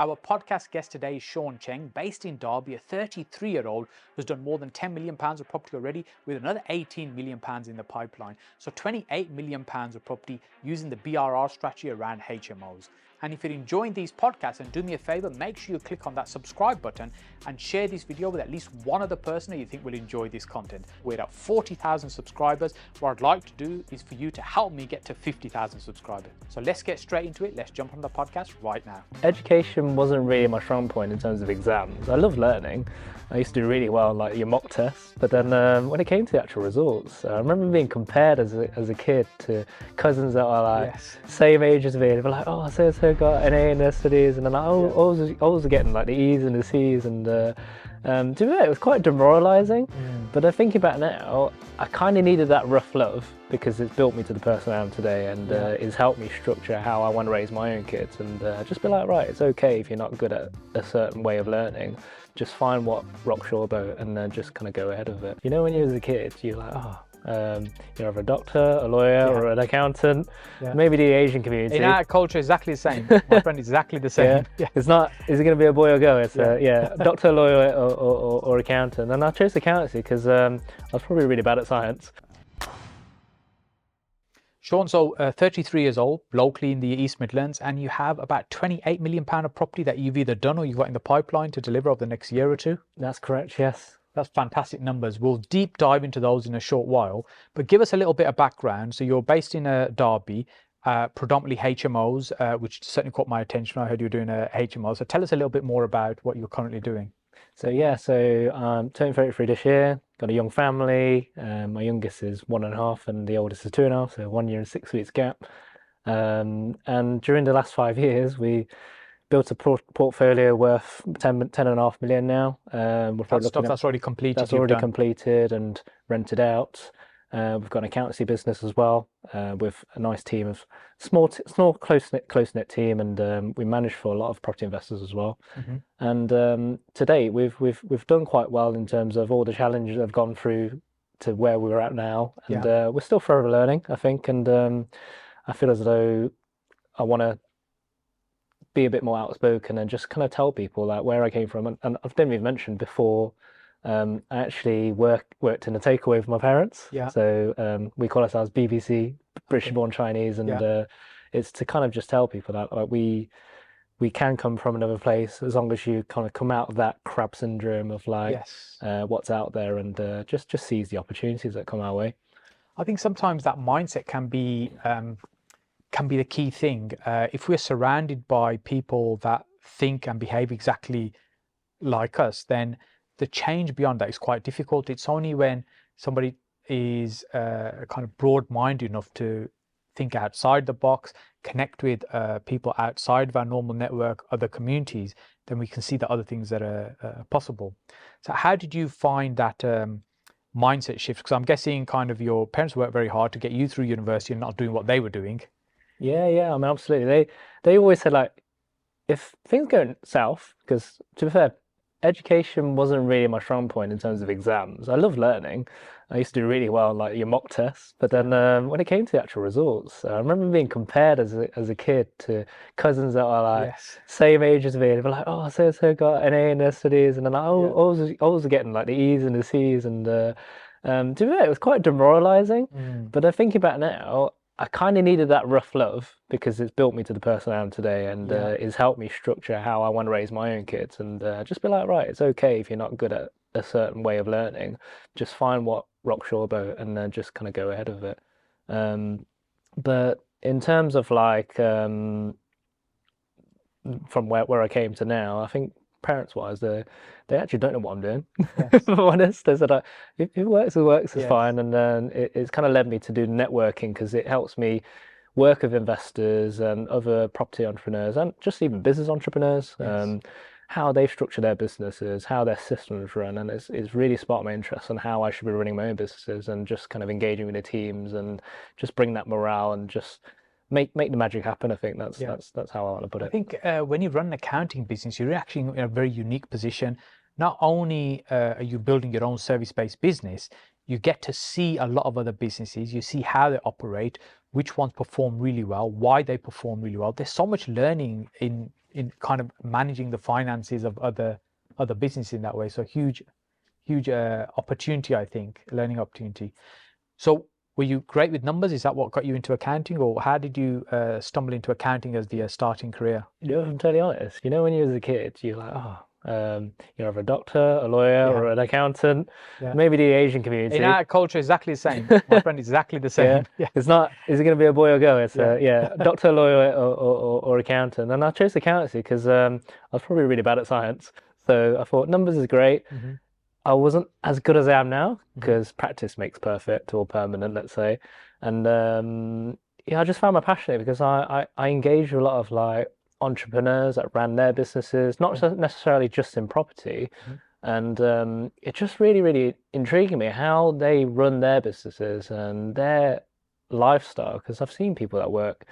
Our podcast guest today is Cheung, based in Derby, a 33-year-old who's done more than £10 million of property already, with another £18 million in the pipeline. So £28 million of property using the BRRR strategy around HMOs. And if you're enjoying these podcasts, and do me a favor, make sure you click on that subscribe button and share this video with at least one other person that you think will enjoy this content. We're at 40,000 subscribers. What I'd like to do is for you to help me get to 50,000 subscribers. So let's get straight into it. Let's jump on the podcast right now. Education wasn't really my strong point in terms of exams. I love learning. I used to do really well like your mock tests, but then when it came to the actual results, I remember being compared as a kid to cousins that were like same age as me. They were like, oh, so got an A in their studies, and then I was getting like the E's and the C's, and to be fair, it was quite demoralising. But I think about it now, I kind of needed that rough love because it's built me to the person I am today, and it's helped me structure how I want to raise my own kids, and just be like, right, it's okay if you're not good at a certain way of learning. Just find what rocks your boat and then just kind of go ahead of it. You know, when you was a kid, you're like, you're either a doctor, a lawyer, or an accountant. Maybe the Asian community. In our culture, exactly the same. My friend, exactly the same. It's not, is it going to be a boy or girl? It's doctor, lawyer, or accountant. And I chose accountancy because I was probably really bad at science. Sean, so 33 years old, locally in the East Midlands, and you have about £28 million of property that you've either done or you've got in the pipeline to deliver over the next year or two. That's correct, yes. That's fantastic numbers. We'll deep dive into those in a short while, but give us a little bit of background. So you're based in Derby, predominantly HMOs, which certainly caught my attention. I heard you were doing a HMO. So tell us a little bit more about what you're currently doing. So I'm turning 33 this year, got a young family. My youngest is 1.5 and the oldest is 2.5, so 1 year and 6 weeks gap. And during the last 5 years, we built a portfolio worth 10.5 million now. That's stuff that's already completed. That's already completed and rented out. We've got an accountancy business as well, with a nice team of small close-knit team, and we manage for a lot of property investors as well. And to date, we've done quite well in terms of all the challenges that have gone through to where we're at now, and we're still forever learning, I think. And I feel as though I want to be a bit more outspoken and just kind of tell people like where I came from. And I didn't even mention before. I actually worked in a takeaway with my parents. So we call ourselves BBC, British born Chinese, and it's to kind of just tell people that like we can come from another place as long as you kind of come out of that crab syndrome of like what's out there, and just seize the opportunities that come our way. I think sometimes that mindset can be the key thing. If we're surrounded by people that think and behave exactly like us, then the change beyond that is quite difficult. It's only when somebody is kind of broad-minded enough to think outside the box, connect with people outside of our normal network, other communities, then we can see the other things that are possible. So how did you find that mindset shift? Because I'm guessing kind of your parents worked very hard to get you through university and not doing what they were doing. Yeah, I mean, absolutely. They always said like, if things go south, because to be fair, education wasn't really my strong point in terms of exams. I love learning. I used to do really well like your mock tests, but then when it came to the actual results, I remember being compared as a kid to cousins that were like same age as me. They were like, oh, so got an A in their studies, and then I was getting like the E's and the C's, and to be fair, it was quite demoralising. But I think about it now, I kind of needed that rough love because it's built me to the person I am today, and it's helped me structure how I want to raise my own kids, and just be like, right, it's okay if you're not good at a certain way of learning. Just find what rocks your boat and then just kind of go ahead of it. But in terms of like from where I came to now, I think parents-wise, they actually don't know what I'm doing. If I'm honest, they said, if it works, it's fine. And then it's kind of led me to do networking because it helps me work with investors and other property entrepreneurs and just even business entrepreneurs, how they structure their businesses, how their systems run, and it's really sparked my interest on how I should be running my own businesses and just kind of engaging with the teams and just bring that morale and just make the magic happen. I think that's how I want to put it. I think when you run an accounting business, you're actually in a very unique position. Not only are you building your own service-based business, you get to see a lot of other businesses. You see how they operate, which ones perform really well, why they perform really well. There's so much learning in in kind of managing the finances of other businesses in that way. So huge opportunity, I think, learning opportunity. So were you great with numbers? Is that what got you into accounting, or how did you stumble into accounting as the starting career? You know, if I'm totally honest, you know, when you was a kid, you're like, you're either a doctor, a lawyer, Yeah. or an accountant, Yeah. maybe the Asian community. In our culture, exactly the same. My friend is exactly the Yeah, same. Yeah. it's not, is it going to be a boy or girl? It's Yeah. doctor, lawyer, or accountant. And I chose accountancy because I was probably really bad at science. So I thought numbers is great. Mm-hmm. I wasn't as good as I am now Mm-hmm. because practice makes perfect or permanent, let's say. And yeah, I just found my passion in it because I engaged with a lot of like entrepreneurs that ran their businesses, not Yeah. necessarily just in property. Mm-hmm. And it just really, really intrigued me how they run their businesses and their lifestyle. Because I've seen people that work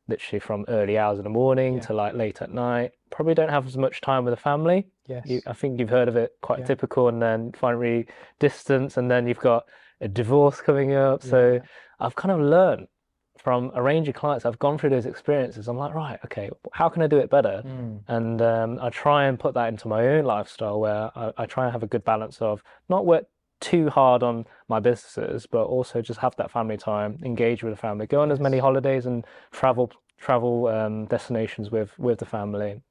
literally from early hours in the morning Yeah. to like late at night, probably don't have as much time with the family. Yes. I think you've heard of it, quite Yeah. typical, and then finally distance, and then you've got a divorce coming up. So Yeah. I've kind of learned from a range of clients. I've gone through those experiences. I'm like, right, okay, how can I do it better? Mm. And I try and put that into my own lifestyle where I try and have a good balance of not work too hard on my businesses, but also just have that family time, engage with the family, go on as many Yes. holidays and travel destinations with the family.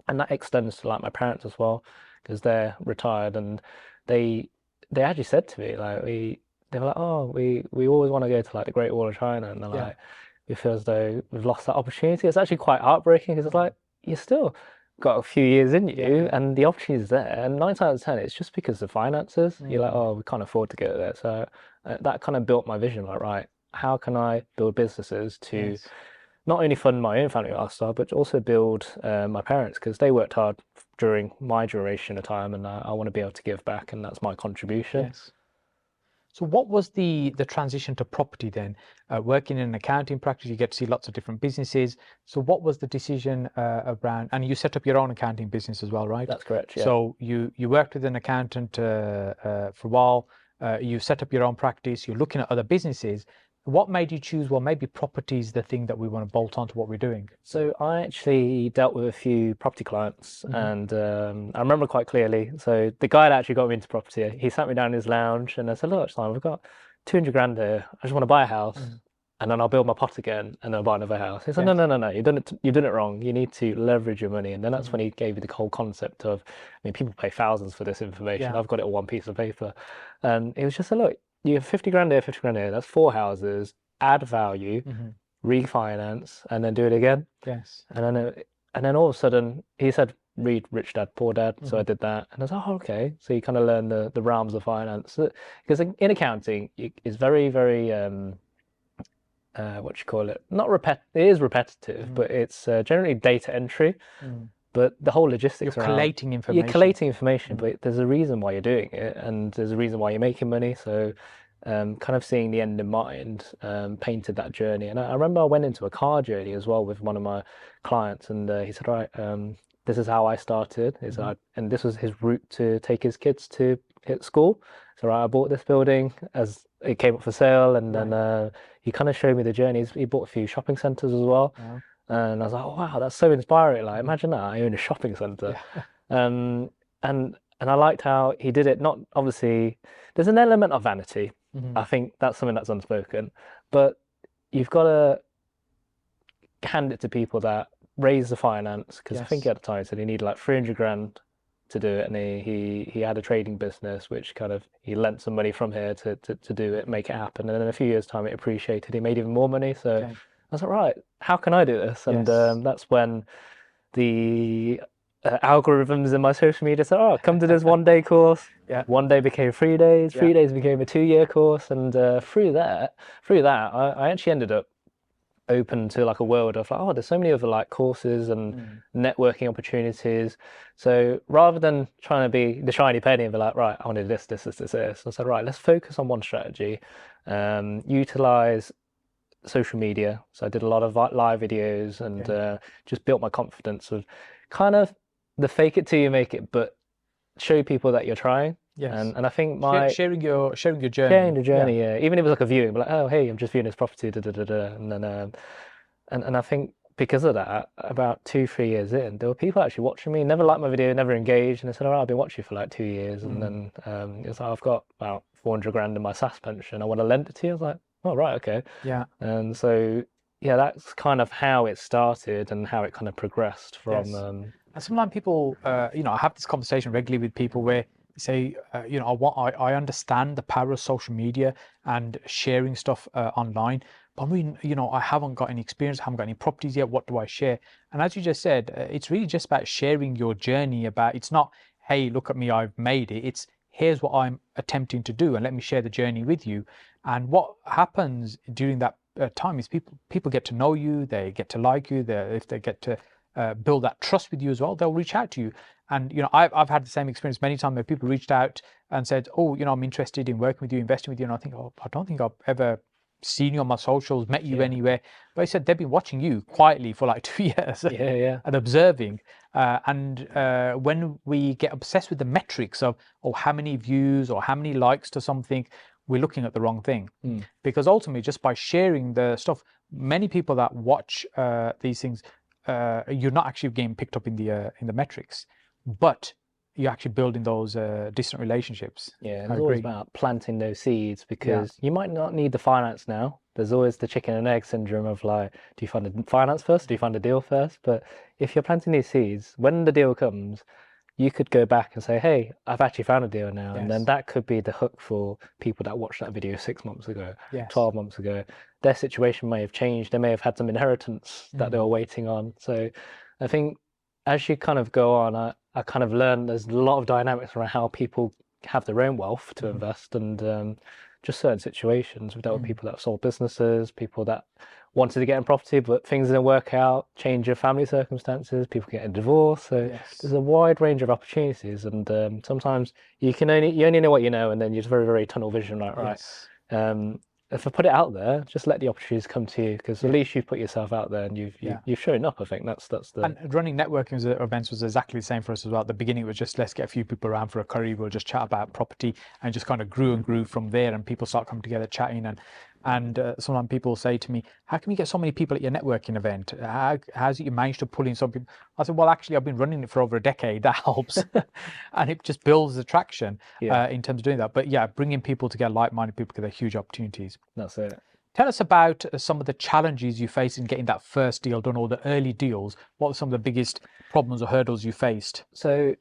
And that extends to like my parents as well, because they're retired and they they actually said to me like they were like, oh, we always want to go to like the Great Wall of China, and they're Yeah. like, we feel as though we've lost that opportunity. It's actually quite heartbreaking because it's like you still got a few years in you Yeah. and the opportunity is there, and 9 times out of 10 it's just because of finances. You're like, Mm. oh, we can't afford to go there. So that kind of built my vision, like, right, how can I build businesses to Yes. not only fund my own family lifestyle, but also build my parents because they worked hard during my duration of time, and I want to be able to give back, and that's my contribution. Yes. So what was the transition to property then? Working in an accounting practice, you get to see lots of different businesses. So what was the decision around, and you set up your own accounting business as well, right? That's correct, yeah. So you worked with an accountant for a while. You set up your own practice. You're looking at other businesses. What made you choose, well, maybe property is the thing that we want to bolt on to what we're doing? So I actually dealt with a few property clients, and I remember quite clearly. So the guy that actually got me into property, he sat me down in his lounge, and I said, "Look, Simon, we've got 200 grand here. I just want to buy a house, and then I'll build my pot again, and then I'll buy another house." He said, "No, Yes. no, no, no. You've done it wrong. You need to leverage your money." And then that's when he gave me the whole concept of, I mean, people pay thousands for this information. Yeah. I've got it on one piece of paper, and it was just a look. You have 50 grand here, 50 grand here. That's 4 houses. Add value. Refinance, and then do it again. Yes. And then all of a sudden he said, read Rich Dad Poor Dad. So I did that, and I was like, oh, okay. So you kind of learn the realms of finance, because in accounting it's very, very what you call it, not it is repetitive, but it's generally data entry. But the whole logistics You're around collating information. You're collating information, but there's a reason why you're doing it, and there's a reason why you're making money. So kind of seeing the end in mind painted that journey. And I remember I went into a car journey as well with one of my clients, and he said, right, this is how I started. And this was his route to take his kids to hit school. So right, I bought this building as it came up for sale, and then he kind of showed me the journey. He bought a few shopping centers as well. And I was like, oh, wow, that's so inspiring. Like, imagine that, I own a shopping center. And I liked how he did it. Not obviously, there's an element of vanity. I think that's something that's unspoken, but you've got to hand it to people that raise the finance, because I think at the time he said he needed like 300 grand to do it, and he had a trading business which kind of he lent some money from here to do it, make it happen, and then in a few years' time it appreciated. He made even more money. So I was like, right, how can I do this? And that's when the algorithms in my social media said, oh, come to this 1 day course. 1 day became 3 days, 3 days became a 2 year course, and through that I actually ended up open to like a world of like, oh, there's so many other like courses and networking opportunities. So rather than trying to be the shiny penny and be like, right, I wanted this, I said, right, let's focus on one strategy, utilize social media. So I did a lot of live videos, and just built my confidence of kind of the fake it till you make it, but show people that you're trying. And I think sharing your journey. Sharing the journey, even if it was like a viewing, like, oh, hey, I'm just viewing this property, and then and I think because of that, about 2, 3 years in, there were people actually watching me, never liked my video, never engaged, and they said, "All right, I've been watching you for like 2 years," and then it's like, "I've got about 400 grand in my SAS pension. I want to lend it to you." I was like, "Oh, right, okay." Yeah. And so, yeah, that's kind of how it started and how it kind of progressed from. Yes. And sometimes people, I have this conversation regularly with people where they say, I understand the power of social media and sharing stuff online, but I mean, I haven't got any experience, I haven't got any properties yet. What do I share? And as you just said, it's really just about sharing your journey. It's not, hey, look at me, I've made it. It's here's what I'm attempting to do, and let me share the journey with you. And what happens during that time is people get to know you, they get to like you, if they get to build that trust with you as well, they'll reach out to you. And I've had the same experience many times where people reached out and said, "Oh, I'm interested in working with you, investing with you." And I think, "Oh, I don't think I've ever seen you on my socials, met you Yeah, anywhere." But I said they've been watching you quietly for like 2 years yeah, yeah, and observing. And when we get obsessed with the metrics of, how many views or how many likes to something, we're looking at the wrong thing. Because ultimately, just by sharing the stuff, many people that watch these things, you're not actually getting picked up in the metrics, but you're actually building those distant relationships. yeah. And I it's always agree. about planting those seeds Yeah. because you might not need the finance now. There's always the chicken and egg syndrome of like, do you find the finance first? Do you find the deal first? But if you're planting these seeds, when the deal comes, you could go back and say, "Hey, I've actually found a deal now," and then Yes. that could be the hook for people that watched that video 6 months ago, Yes. 12 months ago. Their situation may have changed. They may have had some inheritance that they were waiting on. So I think as you kind of go on, I kind of learned there's a lot of dynamics around how people have their own wealth to invest and just certain situations. We've dealt with people that have sold businesses, people that wanted to get in property, but things didn't work out, change of family circumstances, people getting divorced. So Yes. there's a wide range of opportunities, and sometimes you only know what you know, and then you're just very, very tunnel vision, like, right. Yes. Um, if I put it out there, just let the opportunities come to you, because at Yeah. least you've put yourself out there and Yeah. you've shown up. I think that's the And running networking events was exactly the same for us as well. At the beginning, it was just let's get a few people around for a curry. We'll just chat about property, and just kind of grew and grew from there. And people start coming together, chatting. And sometimes people say to me, "How can you get so many people at your networking event? How's it you managed to pull in some people?" I said, "Well, actually, I've been running it for over a decade. That helps, and it just builds the traction yeah, in terms of doing that." But yeah, bringing people together, like-minded people together, huge opportunities. that's it. Tell us about some of the challenges you faced in getting that first deal done or the early deals. What were some of the biggest problems or hurdles you faced? So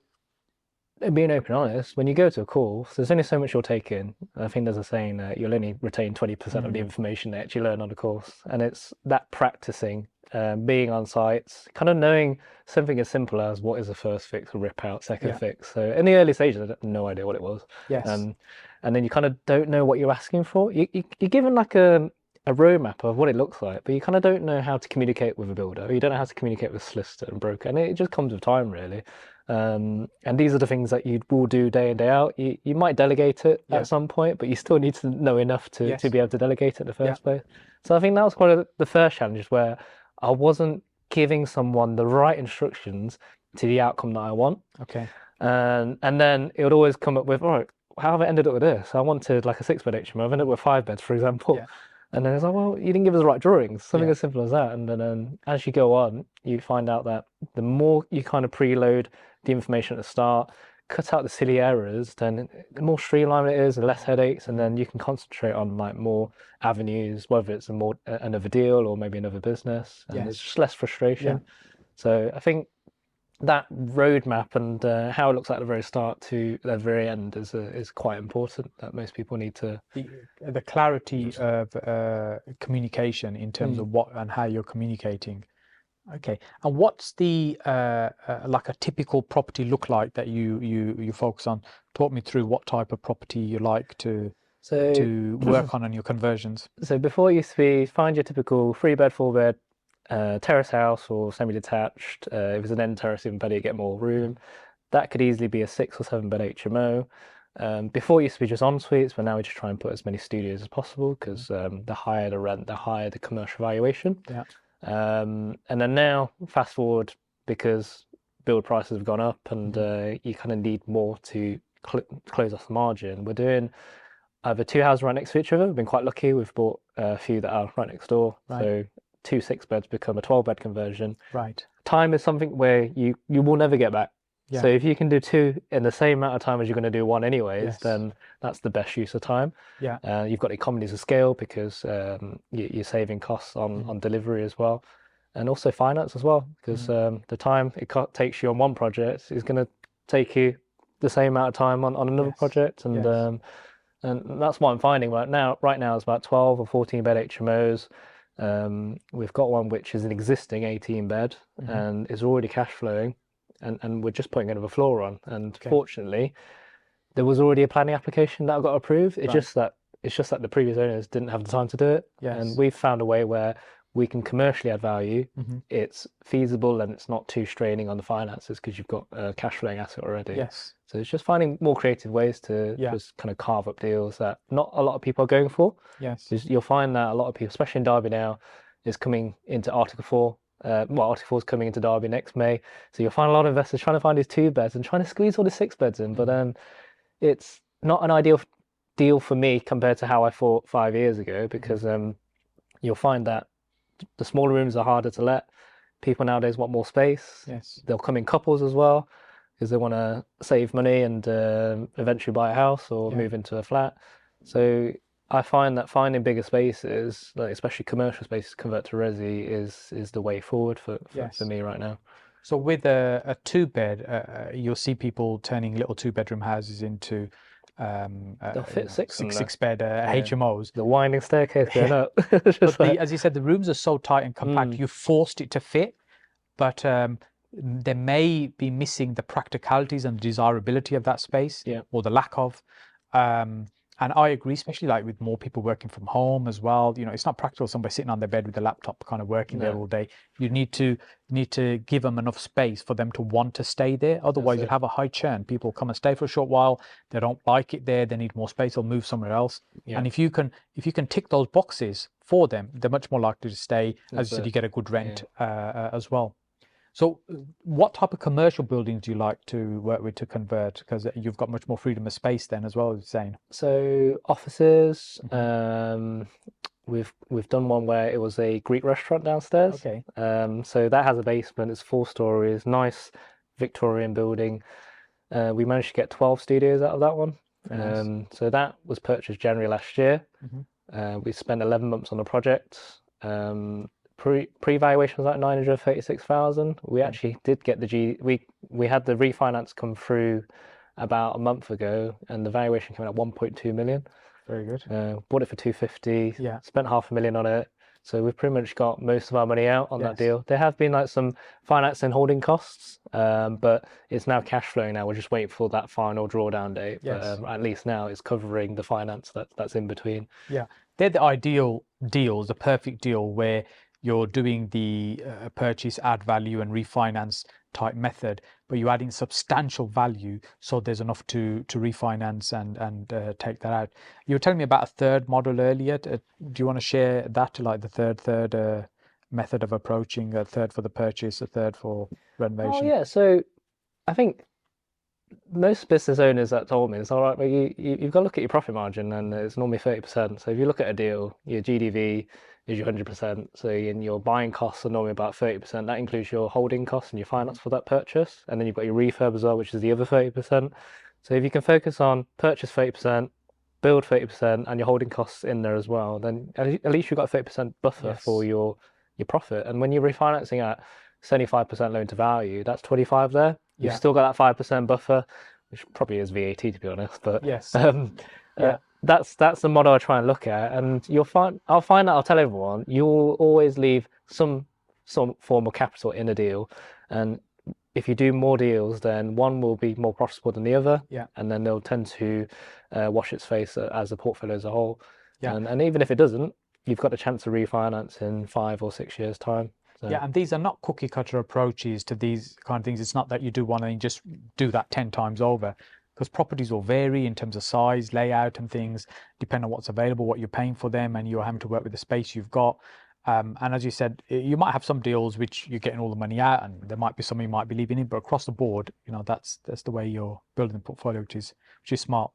being open and honest, when you go to a course, there's only so much you'll take in. I think there's a saying that you'll only retain 20% of the information that you learn on the course. And it's that practicing, being on sites, kind of knowing something as simple as what is a first fix, a rip out, second Yeah. fix. So in the early stages, I had no idea what it was. Yes. And then you kind of don't know what you're asking for. You're given like a roadmap of what it looks like, but you kind of don't know how to communicate with a builder. You don't know how to communicate with a solicitor and broker. And it just comes with time, really. And these are the things that you will do day in, day out. You might delegate it Yeah. at some point, but you still need to know enough to Yes. be able to delegate it in the Yeah. first place. So I think that was one of the first challenges where I wasn't giving someone the right instructions to the outcome that I want. Okay. And then it would always come up with, all right, how have I ended up with this? I wanted like a 6-bed HMO. I've ended up with 5 beds, for example. Yeah. And then it's like, well, you didn't give us the right drawings, something Yeah. as simple as that. And then as you go on, you find out that the more you kind of preload the information at the start, cut out the silly errors, then the more streamlined it is, the less headaches, and then you can concentrate on like more avenues, whether it's another deal or maybe another business, and there's Yes. just less frustration. Yeah. So I think that roadmap and how it looks like at the very start to the very end is quite important. That most people need to. The clarity of communication in terms of what and how you're communicating. Okay. And what's the like a typical property look like that you focus on? Talk me through what type of property you like So work on your conversions. so before it used to be find your typical 3-bed, 4-bed terrace house or semi-detached. If it's an end terrace, even better, you get more room. That could easily be a 6 or 7-bed HMO. Before it used to be just en suites, but now we just try and put as many studios as possible because the higher the rent, the higher the commercial valuation. Yeah. And then now, fast forward, because build prices have gone up and you kind of need more to close off the margin. We're doing either 2 houses right next to each other. We've been quite lucky. We've bought a few that are right next door. Right. So 2 6-beds become a 12-bed conversion. Right. Time is something where you will never get back. Yeah. So if you can do 2 in the same amount of time as you're going to do 1 anyways, Yes. then that's the best use of time. Yeah. You've got economies of scale because you're saving costs on delivery as well, and also finance as well, because the time it takes you on one project is going to take you the same amount of time on another Yes. project, and Yes. and that's what I'm finding right now. Right now, it's about 12 or 14 bed HMOs. We've got one which is an existing 18 bed and is already cash flowing, and we're just putting another floor on. And fortunately, there was already a planning application that got approved. It's just that the previous owners didn't have the time to do it. Yes. And we've found a way where we can commercially add value. It's feasible and it's not too straining on the finances because you've got a cash flowing asset already. Yes. So it's just finding more creative ways to just kind of carve up deals that not a lot of people are going for. Yes. You'll find that a lot of people, especially in Derby now, is coming into Article 4. Article 4 is coming into Derby next May. So you'll find a lot of investors trying to find these 2 beds and trying to squeeze all the 6 beds in. But it's not an ideal deal for me compared to how I thought 5 years ago, because you'll find that the smaller rooms are harder to let. People nowadays want more space. Yes. They'll come in couples as well because they want to save money and eventually buy a house or move into a flat. So I find that finding bigger spaces, like especially commercial spaces, convert to resi is the way forward for me right now. So with a 2-bed, you'll see people turning little 2-bedroom houses into they'll fit 6-bed HMOs. The winding staircase going up. But as you said, the rooms are so tight and compact, you forced it to fit, but they may be missing the practicalities and desirability of that space, or the lack of. And I agree, especially like with more people working from home as well. You know, it's not practical somebody sitting on their bed with a laptop kind of working there all day. You need to give them enough space for them to want to stay there. Otherwise, you'll have a high churn. People come and stay for a short while. They don't like it there. They need more space. They'll move somewhere else. And if you can tick those boxes for them, they're much more likely to stay. As you said, you get a good rent as well. So what type of commercial buildings do you like to work with to convert? Because you've got much more freedom of space then as well, as you're saying. So offices, we've done one where it was a Greek restaurant downstairs. Okay. So that has a basement, it's 4 stories, nice Victorian building. We managed to get 12 studios out of that one. So that was purchased January last year. We spent 11 months on the project. Pre-valuation was like 936,000. We actually did get we had the refinance come through about a month ago, and the valuation came in at 1.2 million. Very good. Bought it for 250. Spent $500,000 on it. So we've pretty much got most of our money out on that deal. There have been like some finance and holding costs, but it's now cash flowing now. We're just waiting for that final drawdown date. But at least now it's covering the finance that's in between. Yeah, they're the ideal deals, the perfect deal where you're doing the purchase, add value and refinance type method, but you're adding substantial value, so there's enough to refinance and take that out. You were telling me about a third model earlier. Do you want to share that, like the third method of approaching, a third for the purchase, a third for renovation? Oh yeah, so I think most business owners that told me it's all right, but you've got to look at your profit margin, and it's normally 30%. So if you look at a deal, your GDV is your 100%. So in your buying costs are normally about 30%. That includes your holding costs and your finance for that purchase. And then you've got your refurb as well, which is the other 30%. So if you can focus on purchase 30%, build 30%, and your holding costs in there as well, then at least you've got a 30% buffer for your profit. And when you're refinancing at 75% loan to value, that's 25 there. You've still got that 5% buffer, which probably is VAT to be honest. But that's the model I try and look at, and I'll tell everyone, you'll always leave some form of capital in a deal, and if you do more deals, then one will be more profitable than the other, and then they'll tend to wash its face as a portfolio as a whole. And even if it doesn't, you've got a chance to refinance in 5 or 6 years time. So. Yeah, and these are not cookie cutter approaches to these kind of things. It's not that you do one and just do that 10 times over, because properties will vary in terms of size, layout and things, depending on what's available, what you're paying for them, and you're having to work with the space you've got. And as you said, you might have some deals which you're getting all the money out, and there might be some you might be leaving in, but across the board, that's the way you're building the portfolio, which is smart.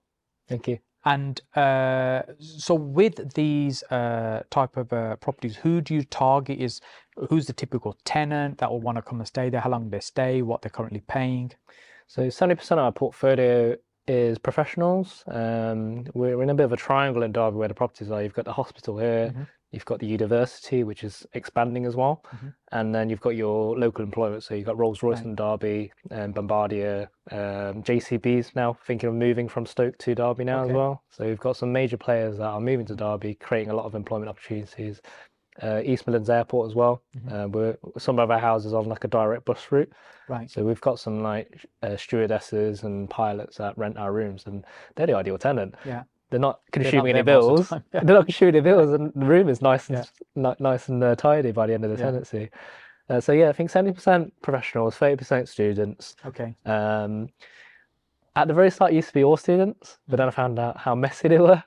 Thank you. And so with these type of properties, who do you target? Who's the typical tenant that will want to come and stay there? How long they stay? What they're currently paying? So 70% of our portfolio is professionals. We're in a bit of a triangle in Derby where the properties are. You've got the hospital here, you've got the university, which is expanding as well, and then you've got your local employment. So you've got Rolls-Royce in Derby, Bombardier, JCB's now thinking of moving from Stoke to Derby now as well. So you've got some major players that are moving to Derby, creating a lot of employment opportunities. East Midlands Airport as well. Some of our houses on like a direct bus route. Right. So we've got some like stewardesses and pilots that rent our rooms, and they're the ideal tenant. Yeah. They're not They're consuming not any there most bills. of the time. Yeah. They're not consuming any bills, and the room is nice and nice and tidy by the end of the tenancy. So yeah, I think 70% professionals, 30% students. Okay. At the very start, it used to be all students, but then I found out how messy they were.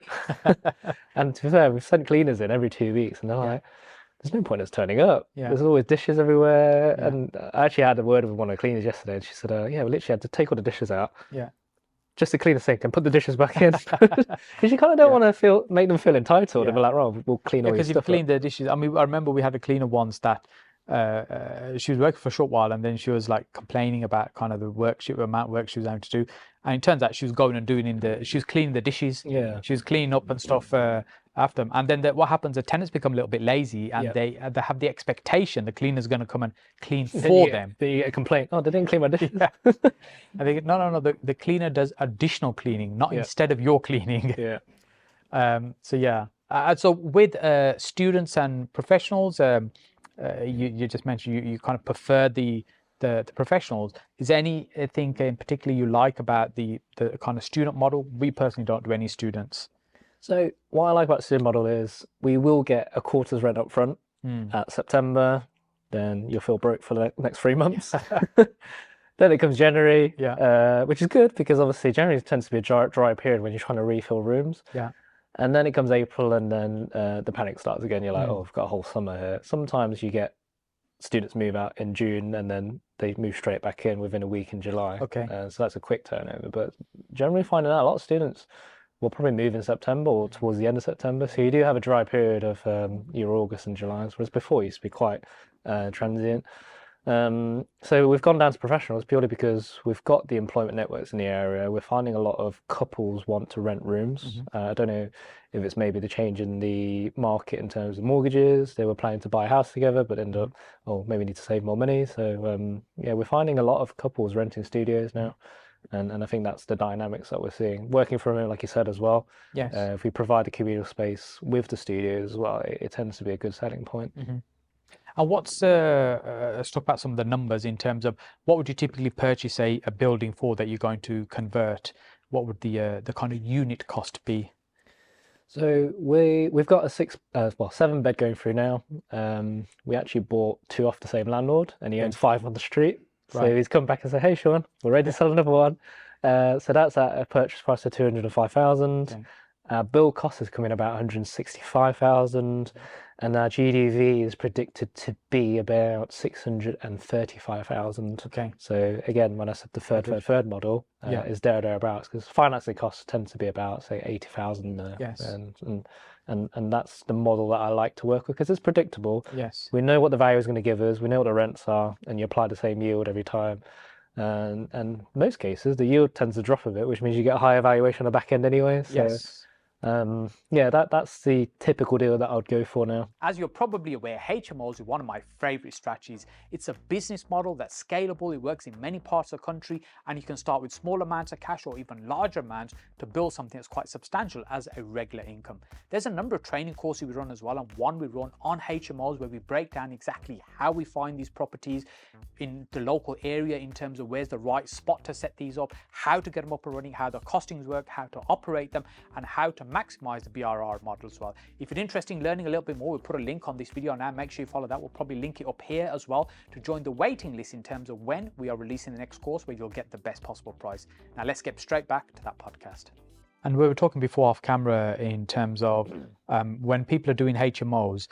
And to be fair, we've sent cleaners in every 2 weeks, and they're like, there's no point in us turning up. There's always dishes everywhere. And I actually had a word with one of the cleaners yesterday, and she said, yeah, we literally had to take all the dishes out. Just to clean the sink and put the dishes back in. Because you kind of don't want to make them feel entitled and be like, oh, we'll clean all your stuff. Because you've cleaned the dishes. I mean, I remember we had a cleaner once that she was working for a short while, and then she was like complaining about kind of the amount of work she was having to do. And it turns out she was going and she was cleaning the dishes. She was cleaning up and stuff after them. And then what happens, the tenants become a little bit lazy, and they have the expectation the cleaner's going to come and clean for them. Then you get a complaint, oh, they didn't clean my dishes. I think, no, the cleaner does additional cleaning, not instead of your cleaning. So with students and professionals, you just mentioned you kind of prefer the professionals. Is there anything in particular you like about the kind of student model? We personally don't do any students. So what I like about the student model is we will get a quarter's rent up front at September, then you'll feel broke for the next 3 months. Then it comes January, which is good because obviously January tends to be a dry period when you're trying to refill rooms. And then it comes April, and then the panic starts again. You're like, oh, I've got a whole summer here. Sometimes you get students move out in June, and then they move straight back in within a week in July. So that's a quick turnover. But generally finding out a lot of students will probably move in September or towards the end of September. So you do have a dry period of your August and July, whereas before it used to be quite transient. So we've gone down to professionals purely because we've got the employment networks in the area. We're finding a lot of couples want to rent rooms. I don't know if it's maybe the change in the market in terms of mortgages. They were planning to buy a house together, but end up, maybe need to save more money. So we're finding a lot of couples renting studios now. And I think that's the dynamics that we're seeing. Working from home, like you said as well. If we provide a communal space with the studios as well, it tends to be a good selling point. And let's talk about some of the numbers in terms of what would you typically purchase a building for that you're going to convert? What would the kind of unit cost be? So we've got a 7-bed going through now. We actually bought 2 off the same landlord, and he owns 5 on the street. So he's come back and said, hey, Sean, we're ready to sell another one. So that's at a purchase price of 205,000. Our build cost is coming about 165,000, and our GDV is predicted to be about 635,000. So again, when I said the third model is thereabouts, because financing costs tend to be about, say, 80,000. And that's the model that I like to work with because it's predictable. We know what the value is going to give us. We know what the rents are, and you apply the same yield every time. And in most cases, the yield tends to drop a bit, which means you get a higher valuation on the back end anyway. So, that's the typical deal that I would go for now. As you're probably aware, HMOs are one of my favorite strategies. It's a business model that's scalable. It works in many parts of the country, and you can start with small amounts of cash or even larger amounts to build something that's quite substantial as a regular income. There's a number of training courses we run as well, and one we run on HMOs where we break down exactly how we find these properties in the local area in terms of where's the right spot to set these up, how to get them up and running, how the costings work, how to operate them, and how to maximize the BRRR model as well. If you're interested in learning a little bit more, we'll put a link on this video now. Make sure you follow that. We'll probably link it up here as well to join the waiting list in terms of when we are releasing the next course where you'll get the best possible price. Now let's get straight back to that podcast. And we were talking before off camera in terms of when people are doing HMOs,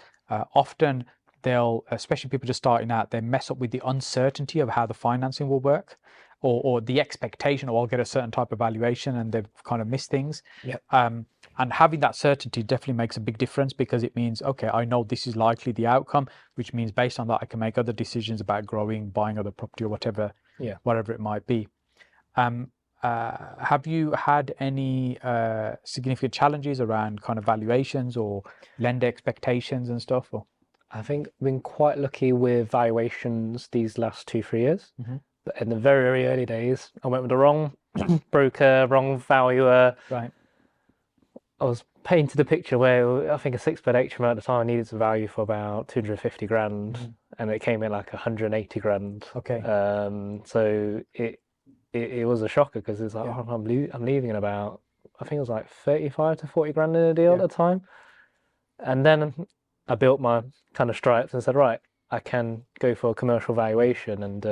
often they'll, especially people just starting out, they mess up with the uncertainty of how the financing will work. or the expectation, or I'll get a certain type of valuation, and they've kind of missed things. Yep. And having that certainty definitely makes a big difference, because it means, okay, I know this is likely the outcome, which means based on that, I can make other decisions about growing, buying other property, or whatever, whatever it might be. Have you had any significant challenges around kind of valuations or lender expectations and stuff? Or I think I've been quite lucky with valuations these last 2-3 years. Mhm. But in the very, very early days, I went with the wrong broker, wrong valuer. right, I was painted a picture where I think a 6-bed HMO at the time needed to value for about 250 grand, and it came in like 180 grand. okay, So it was a shocker, because it's like, oh, I'm leaving in about, I think it was like 35 to 40 grand in a deal at the time. And then I built my kind of stripes and said, right, I can go for a commercial valuation, and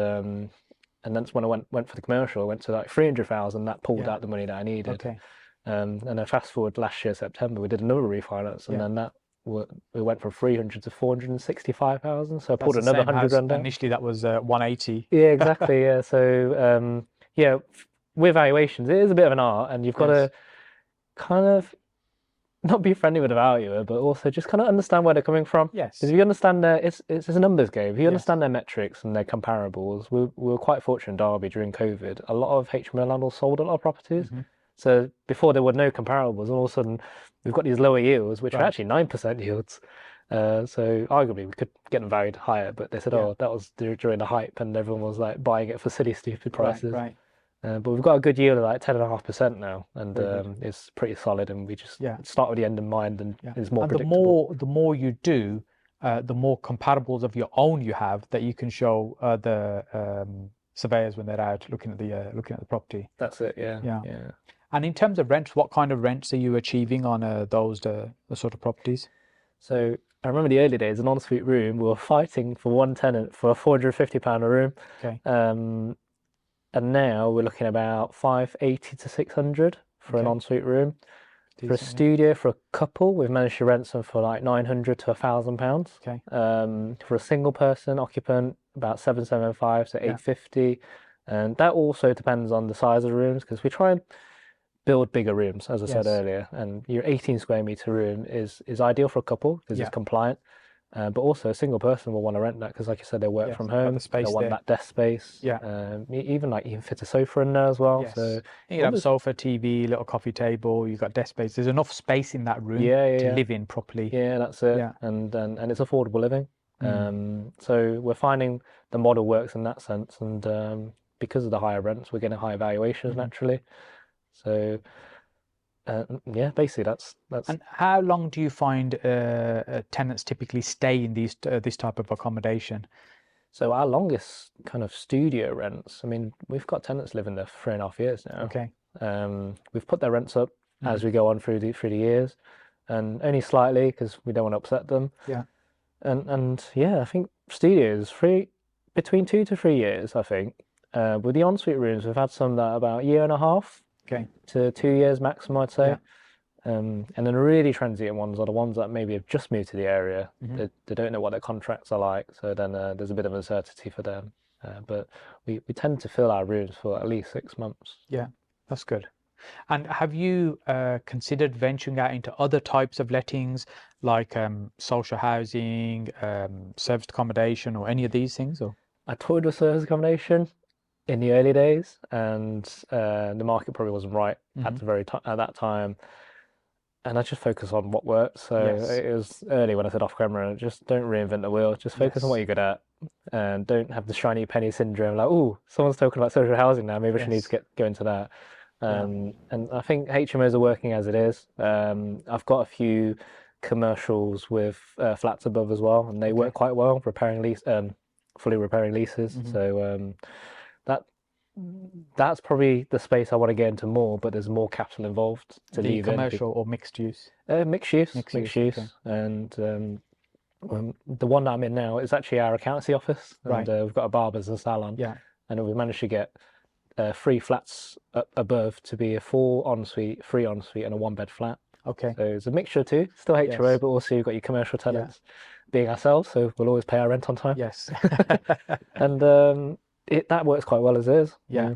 that's when I went for the commercial. I went to like 300,000. That pulled out the money that I needed. okay, And then fast forward last year September, we did another refinance, and then that we went from 300 to 465,000. So I pulled That's the another same 100 house. grand out. Initially, that was 180. Yeah, exactly. Yeah. So yeah, with valuations, it is a bit of an art, and you've got to kind of not be friendly with the valuer, but also just kind of understand where they're coming from. Yes. Because if you understand it's a numbers game. If you understand their metrics and their comparables, we were quite fortunate in Derby during COVID. A lot of HMO landlords sold a lot of properties. So before there were no comparables, all of a sudden we've got these lower yields, which are actually 9% yields. So arguably we could get them valued higher, but they said, oh, that was during the hype, and everyone was like buying it for silly, stupid prices. Right. But we've got a good yield of like 10.5% now, and it's pretty solid. And we just start with the end in mind, and it's more predictable. The more you do, the more comparables of your own you have that you can show the surveyors when they're out looking at the property. That's it. Yeah. And in terms of rents, what kind of rents are you achieving on those the sort of properties? So I remember the early days, an ensuite room, we were fighting for one tenant for £450 a room. Okay. And now we're looking about 580 to 600 for an ensuite room. Decent, for a studio, for a couple, we've managed to rent some for like 900 to £1,000. Okay. For a single person occupant, about 775 to 850. And that also depends on the size of the rooms, because we try and build bigger rooms, as I said earlier. And your 18 square meter room is ideal for a couple, because it's compliant. But also a single person will want to rent that, because like you said, they work from home, they want that desk space. Even like you can fit a sofa in there as well. So you can have a sofa, TV, little coffee table, you've got desk space. There's enough space in that room to live in properly. Yeah, that's it. And it's affordable living. So we're finding the model works in that sense, and because of the higher rents, we're getting higher valuations naturally. So basically that's. And how long do you find tenants typically stay in this type of accommodation? So our longest kind of studio rents, I mean, we've got tenants living there for 3.5 years now. Okay. We've put their rents up as we go on through the years, and only slightly, because we don't want to upset them. And I think studios between 2 to 3 years, I think. With the ensuite rooms, we've had some that are about a year and a half. Okay. To 2 years maximum, I'd say. And then the really transient ones are the ones that maybe have just moved to the area. They don't know what their contracts are like, so then there's a bit of uncertainty for them. But we tend to fill our rooms for at least 6 months. Yeah, that's good. And have you considered venturing out into other types of lettings, like social housing, serviced accommodation, or any of these things? Or I toyed with service accommodation in the early days, and the market probably wasn't right at that time, and I just focused on what worked. So it was early when I said off camera, just don't reinvent the wheel, just focus on what you're good at, and don't have the shiny penny syndrome, like, oh, someone's talking about social housing now, maybe I should need to go into that. And I think HMOs are working as it is. I've got a few commercials with flats above as well, and they work quite well, fully repairing leases. So that's probably the space I want to get into more, but there's more capital involved to leave commercial or mixed use? Mixed use. Okay. And the one that I'm in now is actually our accountancy office, and we've got a barber's and salon. And we managed to get 3 flats above to be a 4 ensuite, 3 ensuite, and a 1-bed flat. Okay. So it's a mixture too, still HMO, but also you've got your commercial tenants being ourselves, so we'll always pay our rent on time. Yes. And that works quite well as is. Yeah.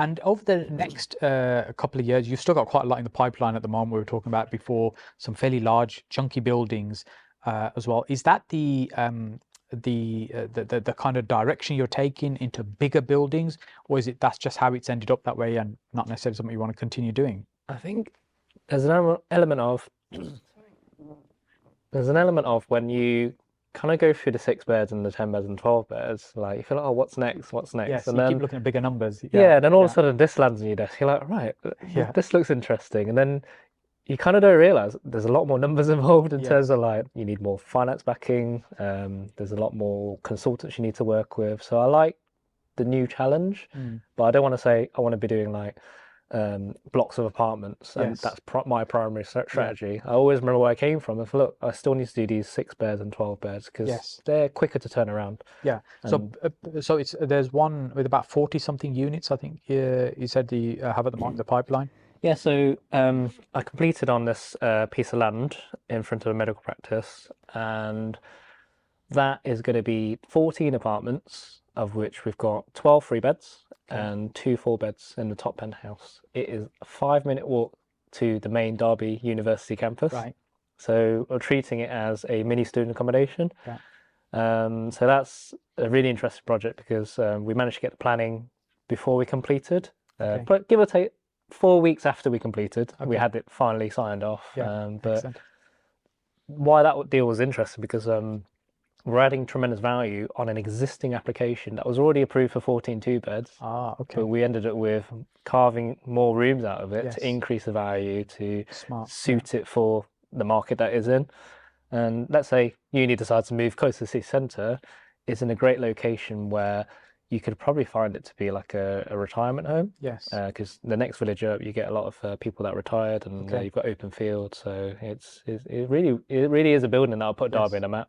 And over the next couple of years, you've still got quite a lot in the pipeline at the moment. We were talking about before some fairly large, chunky buildings as well. Is that the kind of direction you're taking into bigger buildings, or is it that's just how it's ended up that way and not necessarily something you want to continue doing? I think there's an element of when you kind of go through the 6 beds and the 10 beds and 12 beds, like you feel like, oh, what's next? What's next? Yes, And you keep then looking at bigger numbers. yeah, then all of a Yeah, sudden this lands on your desk. You're like, right, yeah, this looks interesting. And then you kind of don't realize there's a lot more numbers involved in terms yes, of like you need more finance backing. There's a lot more consultants you need to work with. So I like the new challenge, mm, but I don't want to say I want to be doing like blocks of apartments, and yes, that's my primary yeah, strategy. I always remember where I came from. And look, I still need to do these 6 beds and 12 beds because yes, they're quicker to turn around. yeah. So, And so it's there's one with about 40 something units, I think. You said the have at the moment in the pipeline. yeah, so I completed on this piece of land in front of a medical practice, and that is going to be 14 apartments, of which we've got 12 3 beds Okay, and 2 4 beds in the top penthouse. It is a 5 minute walk to the main Derby University campus. right. So we're treating it as a mini student accommodation. Yeah. So that's a really interesting project because we managed to get the planning before we completed, Okay. but give or take 4 weeks after we completed, we Okay. had it finally signed off. Yeah. But Excellent. why that deal was interesting because we're adding tremendous value on an existing application that was already approved for 14 2 beds, Ah, but okay. we ended up with carving more rooms out of it Yes. to increase the value to Smart. Yeah. suit it for the market that is in. And let's say uni decides to move close to the city centre, it's in a great location where you could probably find it to be like a retirement home. Yes. Because the next village up, you get a lot of people that retired, and Okay. you've got open field. So it really is a building that'll put Derby Yes. in a map.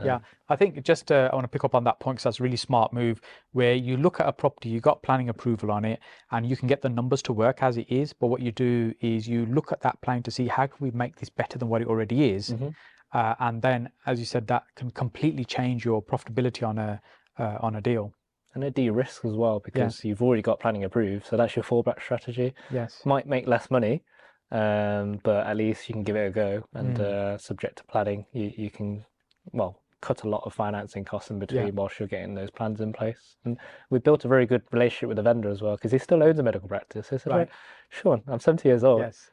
Yeah, I think just I want to pick up on that point because that's a really smart move where you look at a property, you got planning approval on it, and you can get the numbers to work as it is. But what you do is you look at that plan to see how can we make this better than what it already is, Mhm. and then, as you said, that can completely change your profitability on a deal. And it de-risks as well Yeah. because you've already got planning approved, so that's your fallback strategy. Yes. Might make less money, but at least you can give it a go. And subject to planning, you can, well, cut a lot of financing costs in Yeah. between whilst you're getting those plans in place. And we built a very good relationship with the vendor as well because he still owns a medical practice. He said, Right. right, Sean, I'm 70 years old. Yes.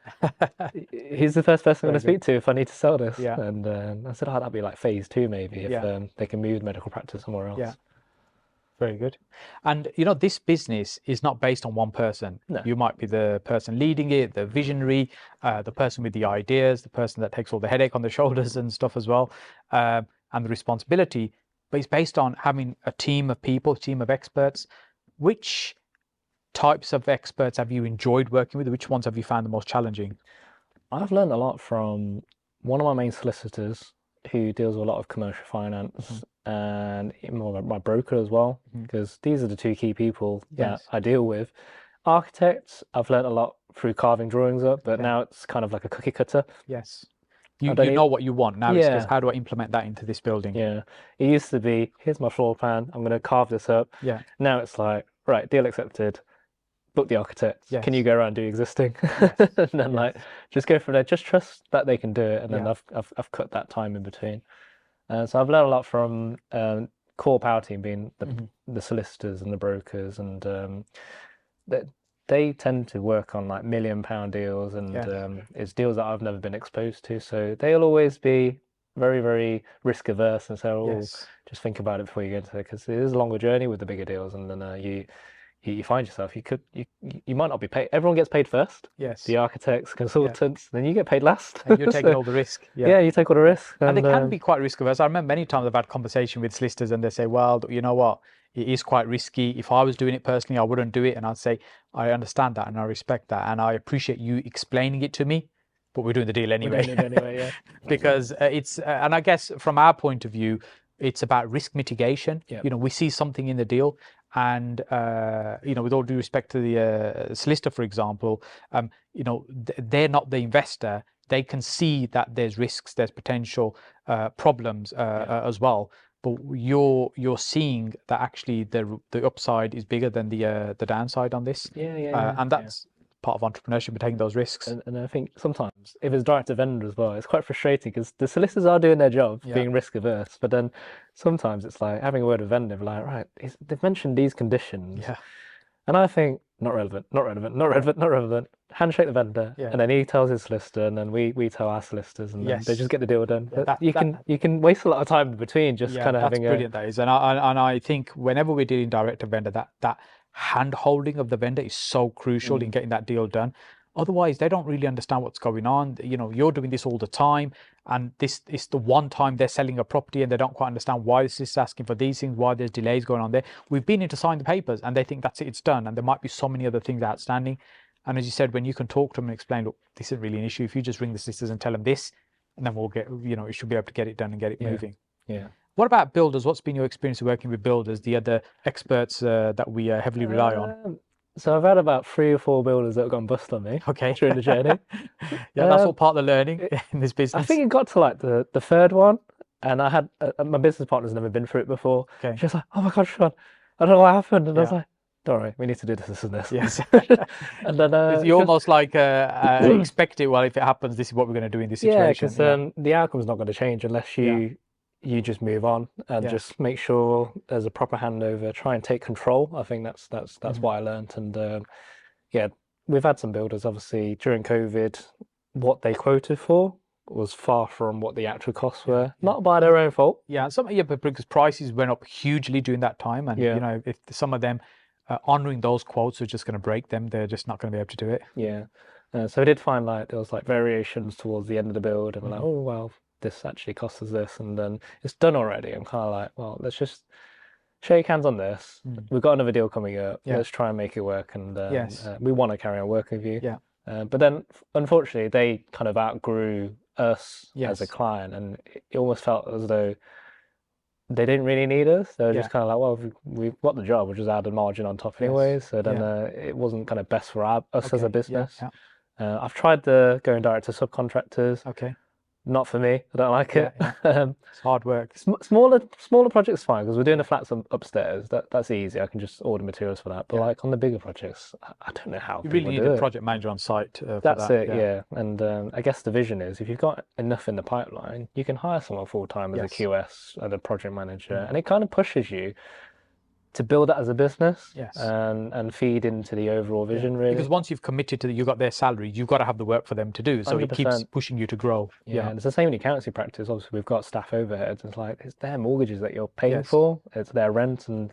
He's the first person I'm going to Very speak to if I need to sell this. Yeah. And I said, oh, that'd be like phase 2 maybe if Yeah. they can move the medical practice somewhere else. Yeah. Very good. And this business is not based on one person. No. You might be the person leading it, the visionary, the person with the ideas, the person that takes all the headache on the shoulders and stuff as well, and the responsibility. But it's based on having a team of people, a team of experts. Which types of experts have you enjoyed working with? Which ones have you found the most challenging? I've learned a lot from one of my main solicitors who deals with a lot of commercial finance and my broker as well, because these are the two key people that Yes. I deal with. Architects, I've learned a lot through carving drawings up, but Okay. now it's kind of like a cookie cutter. Yes. I You don't know what you want. Now it's just Yeah. how do I implement that into this building? Yeah, it used to be, here's my floor plan, I'm going to carve this up. Yeah. Now it's like, right, deal accepted, book the architect. Can you Yes. go around and do existing? Yes. And then like, Yes. just go from there. Just trust that they can do it, and then Yeah. I've cut that time in between. So I've learned a lot from core power team being the solicitors and the brokers, and that they tend to work on like £1 million deals, and Yeah. it's deals that I've never been exposed to. So they'll always be very, very risk averse and say, "Oh, Yes. just think about it before you get into it," because it is a longer journey with the bigger deals, and then you find yourself you might not be paid. Everyone gets paid first. Yes. The architects, consultants, then you get paid last. And you're taking So, all the risk. yeah, you take all the risk. And they can and, be quite risk averse. I remember many times I've had conversation with solicitors and they say, well, you know what? It is quite risky. If I was doing it personally, I wouldn't do it. And I'd say, I understand that and I respect that. And I appreciate you explaining it to me, but we're doing the deal we're anyway. doing it anyway, yeah. Because it's, and I guess from our point of view, it's about risk mitigation. Yep. We see something in the deal, and with all due respect to the solicitor, for example, they're not the investor. They can see that there's risks, there's potential problems as well. but you're seeing that actually the upside is bigger than the downside on this. And that's part of entrepreneurship, and taking those risks. And I think sometimes if it's direct to vendor as well, it's quite frustrating because the solicitors are doing their job, Yeah. being risk averse, but then sometimes it's like having a word with vendor, like, right, they've mentioned these conditions, Yeah. and I think not relevant, not relevant, not relevant, not relevant. Handshake the vendor, Yeah. and then he tells his solicitor, and then we tell our solicitors, and then they Yes. just get the deal done. Yeah, But you can waste a lot of time in between just Yeah, kind of that's having brilliant. That is, and I think whenever we're dealing direct to vendor, that hand holding of the vendor is so crucial in getting that deal done. Otherwise, they don't really understand what's going on. You know, you're doing this all the time, and this is the one time they're selling a property, and they don't quite understand why this is asking for these things, why there's delays going on there. We've been in to sign the papers, and they think that's it, it's done, and there might be so many other things outstanding. And as you said, when you can talk to them and explain, look, this isn't really an issue. If you just ring the sisters and tell them this, and then we'll get, you know, you should be able to get it done and get it moving. Yeah. What about builders? What's been your experience working with builders, the other experts that we heavily rely on? So I've had about 3 or 4 builders that have gone bust on me Okay. during the journey. Yeah, that's all part of the learning in this I business. think it got to like the third one, and I had my business partner's never been through it before. Okay. She was like, "Oh my God, Sean, I don't know what happened," and I was Yeah. like, "Don't worry, we need to do this and this." Yes. And then You almost like expect it. Well, if it happens, this is what we're going to do in this yeah, situation. because the outcome's not going to change unless you just move on and Yeah. just make sure there's a proper handover. Try and take control. I think that's what I learned. And yeah, we've had some builders obviously during COVID. What they quoted for was far from what the actual costs were, not by their own fault. Yeah, but because prices went up hugely during that time, and you know, if some of them honoring those quotes are just going to break them, they're just not going to be able to do it. Yeah. So I did find like there was like variations towards the end of the build, and we're like, oh well, this actually costs us this, and then it's done already. I'm kind of like, well, let's just shake hands on this. We've got another deal coming up. Let's try and make it work, and we want to carry on working with you. Yeah. But then, unfortunately, they kind of outgrew us as a client, and it almost felt as though they didn't really need us. They were just kind of like, well, we've got the job, we'll just add a margin on top anyways. So then it wasn't kind of best for us as a business. I've tried going direct to subcontractors. Okay. Not for me. I don't like it. It's hard work. Smaller projects fine because we're doing the flats upstairs. That's easy. I can just order materials for that. But like on the bigger projects, I don't know how you really people need do a project manager on site. That's it. Yeah. And I guess the vision is if you've got enough in the pipeline, you can hire someone full time as a QS and a project manager, and it kind of pushes you to build that as a business and feed into the overall vision, really. Because once you've committed to you got their salary, you've got to have the work for them to do. So 100%. It keeps pushing you to grow. Yeah, and it's the same in accountancy practice. Obviously, we've got staff overheads. It's like it's their mortgages that you're paying for. It's their rent and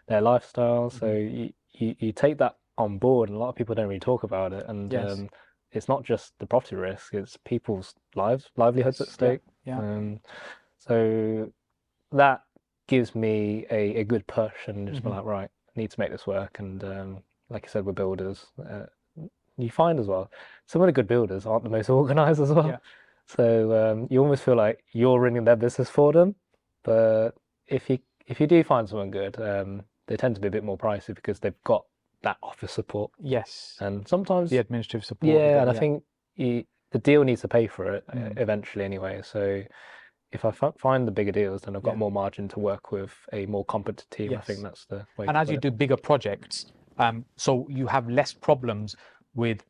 their lifestyle. So you take that on board, and a lot of people don't really talk about it. And it's not just the property risk; it's people's livelihoods at stake. So that gives me a good push and just be like, right, I need to make this work. And like I said, we're builders. You find as well, some of the good builders aren't the most organized as well. So you almost feel like you're running their business for them. But if you do find someone good, they tend to be a bit more pricey because they've got that office support. Yes. And sometimes the administrative support. Yeah, and I think the deal needs to pay for it eventually anyway. So if I find the bigger deals, then I've got more margin to work with a more competent team. I think that's the way. And as you do bigger projects, so you have less problems with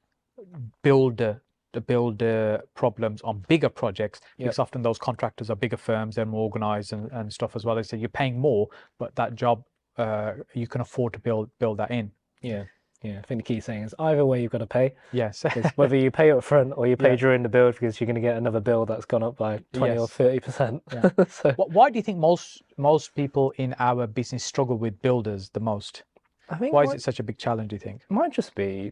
the builder problems on bigger projects, because often those contractors are bigger firms, they're more organized and stuff as well. They say you're paying more, but that job you can afford to build that in. Yeah, I think the key saying is either way you've got to pay. Yes. Whether you pay up front or you pay during the build, because you're going to get another bill that's gone up by 20 or 30%. So, why do you think most people in our business struggle with builders the most? I think why is it such a big challenge, do you think? It might just be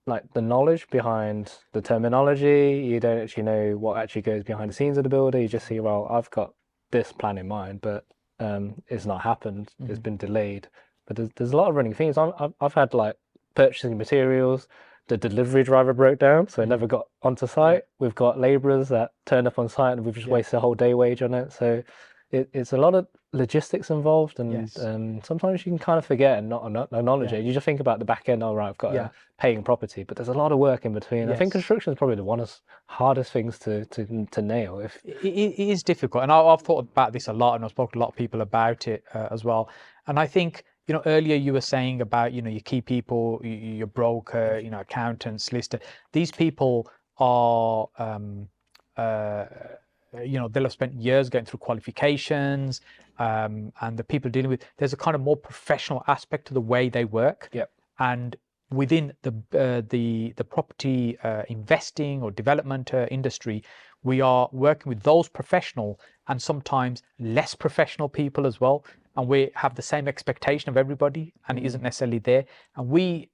like the knowledge behind the terminology. You don't actually know what actually goes behind the scenes of the builder. You just see, well, I've got this plan in mind, but it's not happened. It's been delayed. But there's a lot of running things. I've had like purchasing materials, the delivery driver broke down, so it never got onto site. We've got labourers that turned up on site and we've just wasted a whole day wage on it. So it's a lot of logistics involved, and Yes. sometimes you can kind of forget and not acknowledge Yeah. it. You just think about the back end. All right, I've got Yeah. a paying property, but there's a lot of work in between. I think Yes. construction is probably the one of the hardest things to nail. If It is difficult, and I've thought about this a lot, and I've spoken to a lot of people about it as well. And I think, earlier you were saying about, your key people, your broker, accountants, solicitor. These people are, uh, they'll have spent years going through qualifications, and the people dealing with. There's a kind of more professional aspect to the way they work, Yep. and within the property investing or development industry, we are working with those professional and sometimes less professional people as well, and we have the same expectation of everybody, and it isn't necessarily there, and we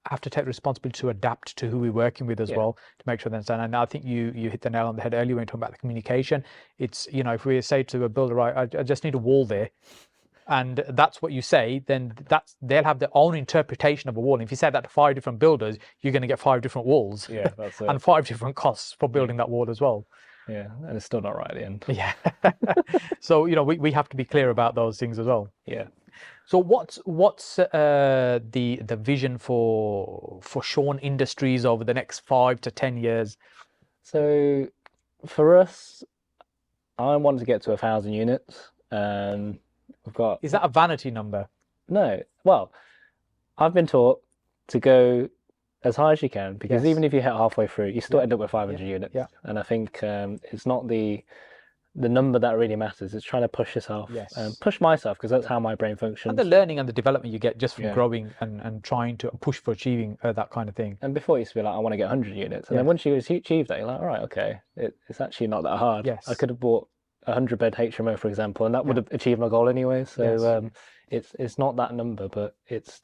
have to take responsibility to adapt to who we're working with as Yeah. well, to make sure they understand. And I think you hit the nail on the head earlier when you talking about the communication. It's, if we say to a builder, right, I just need a wall there, and that's what you say, then they'll have their own interpretation of a wall. And if you say that to 5 different builders, you're going to get 5 different walls, Yeah, that's it. and 5 different costs for building that wall as well. Yeah, and it's still not right at the end. Yeah. So, we have to be clear about those things as well. Yeah. So what's the vision for Sean Industries over the next 5 to 10 years? So for us, I want to get to 1,000 units. We've got Is that a vanity number? no. Well, I've been taught to go as high as you can, because Yes. even if you hit halfway through, you still Yeah. end up with 500 units. Yeah. And I think it's not the number that really matters. It's trying to push yourself, Yes. push myself, because that's how my brain And functions. the learning and the development you get just from Yeah. growing and trying to push for achieving that kind of thing. And before it used to be like, I want to get 100 units. And Yeah. then once you achieve that, you're like, all right, okay, it's actually not that hard. Yes. I could have bought a 100-bed HMO, for example, and that would have achieved my goal anyway. So it's not that number, but it's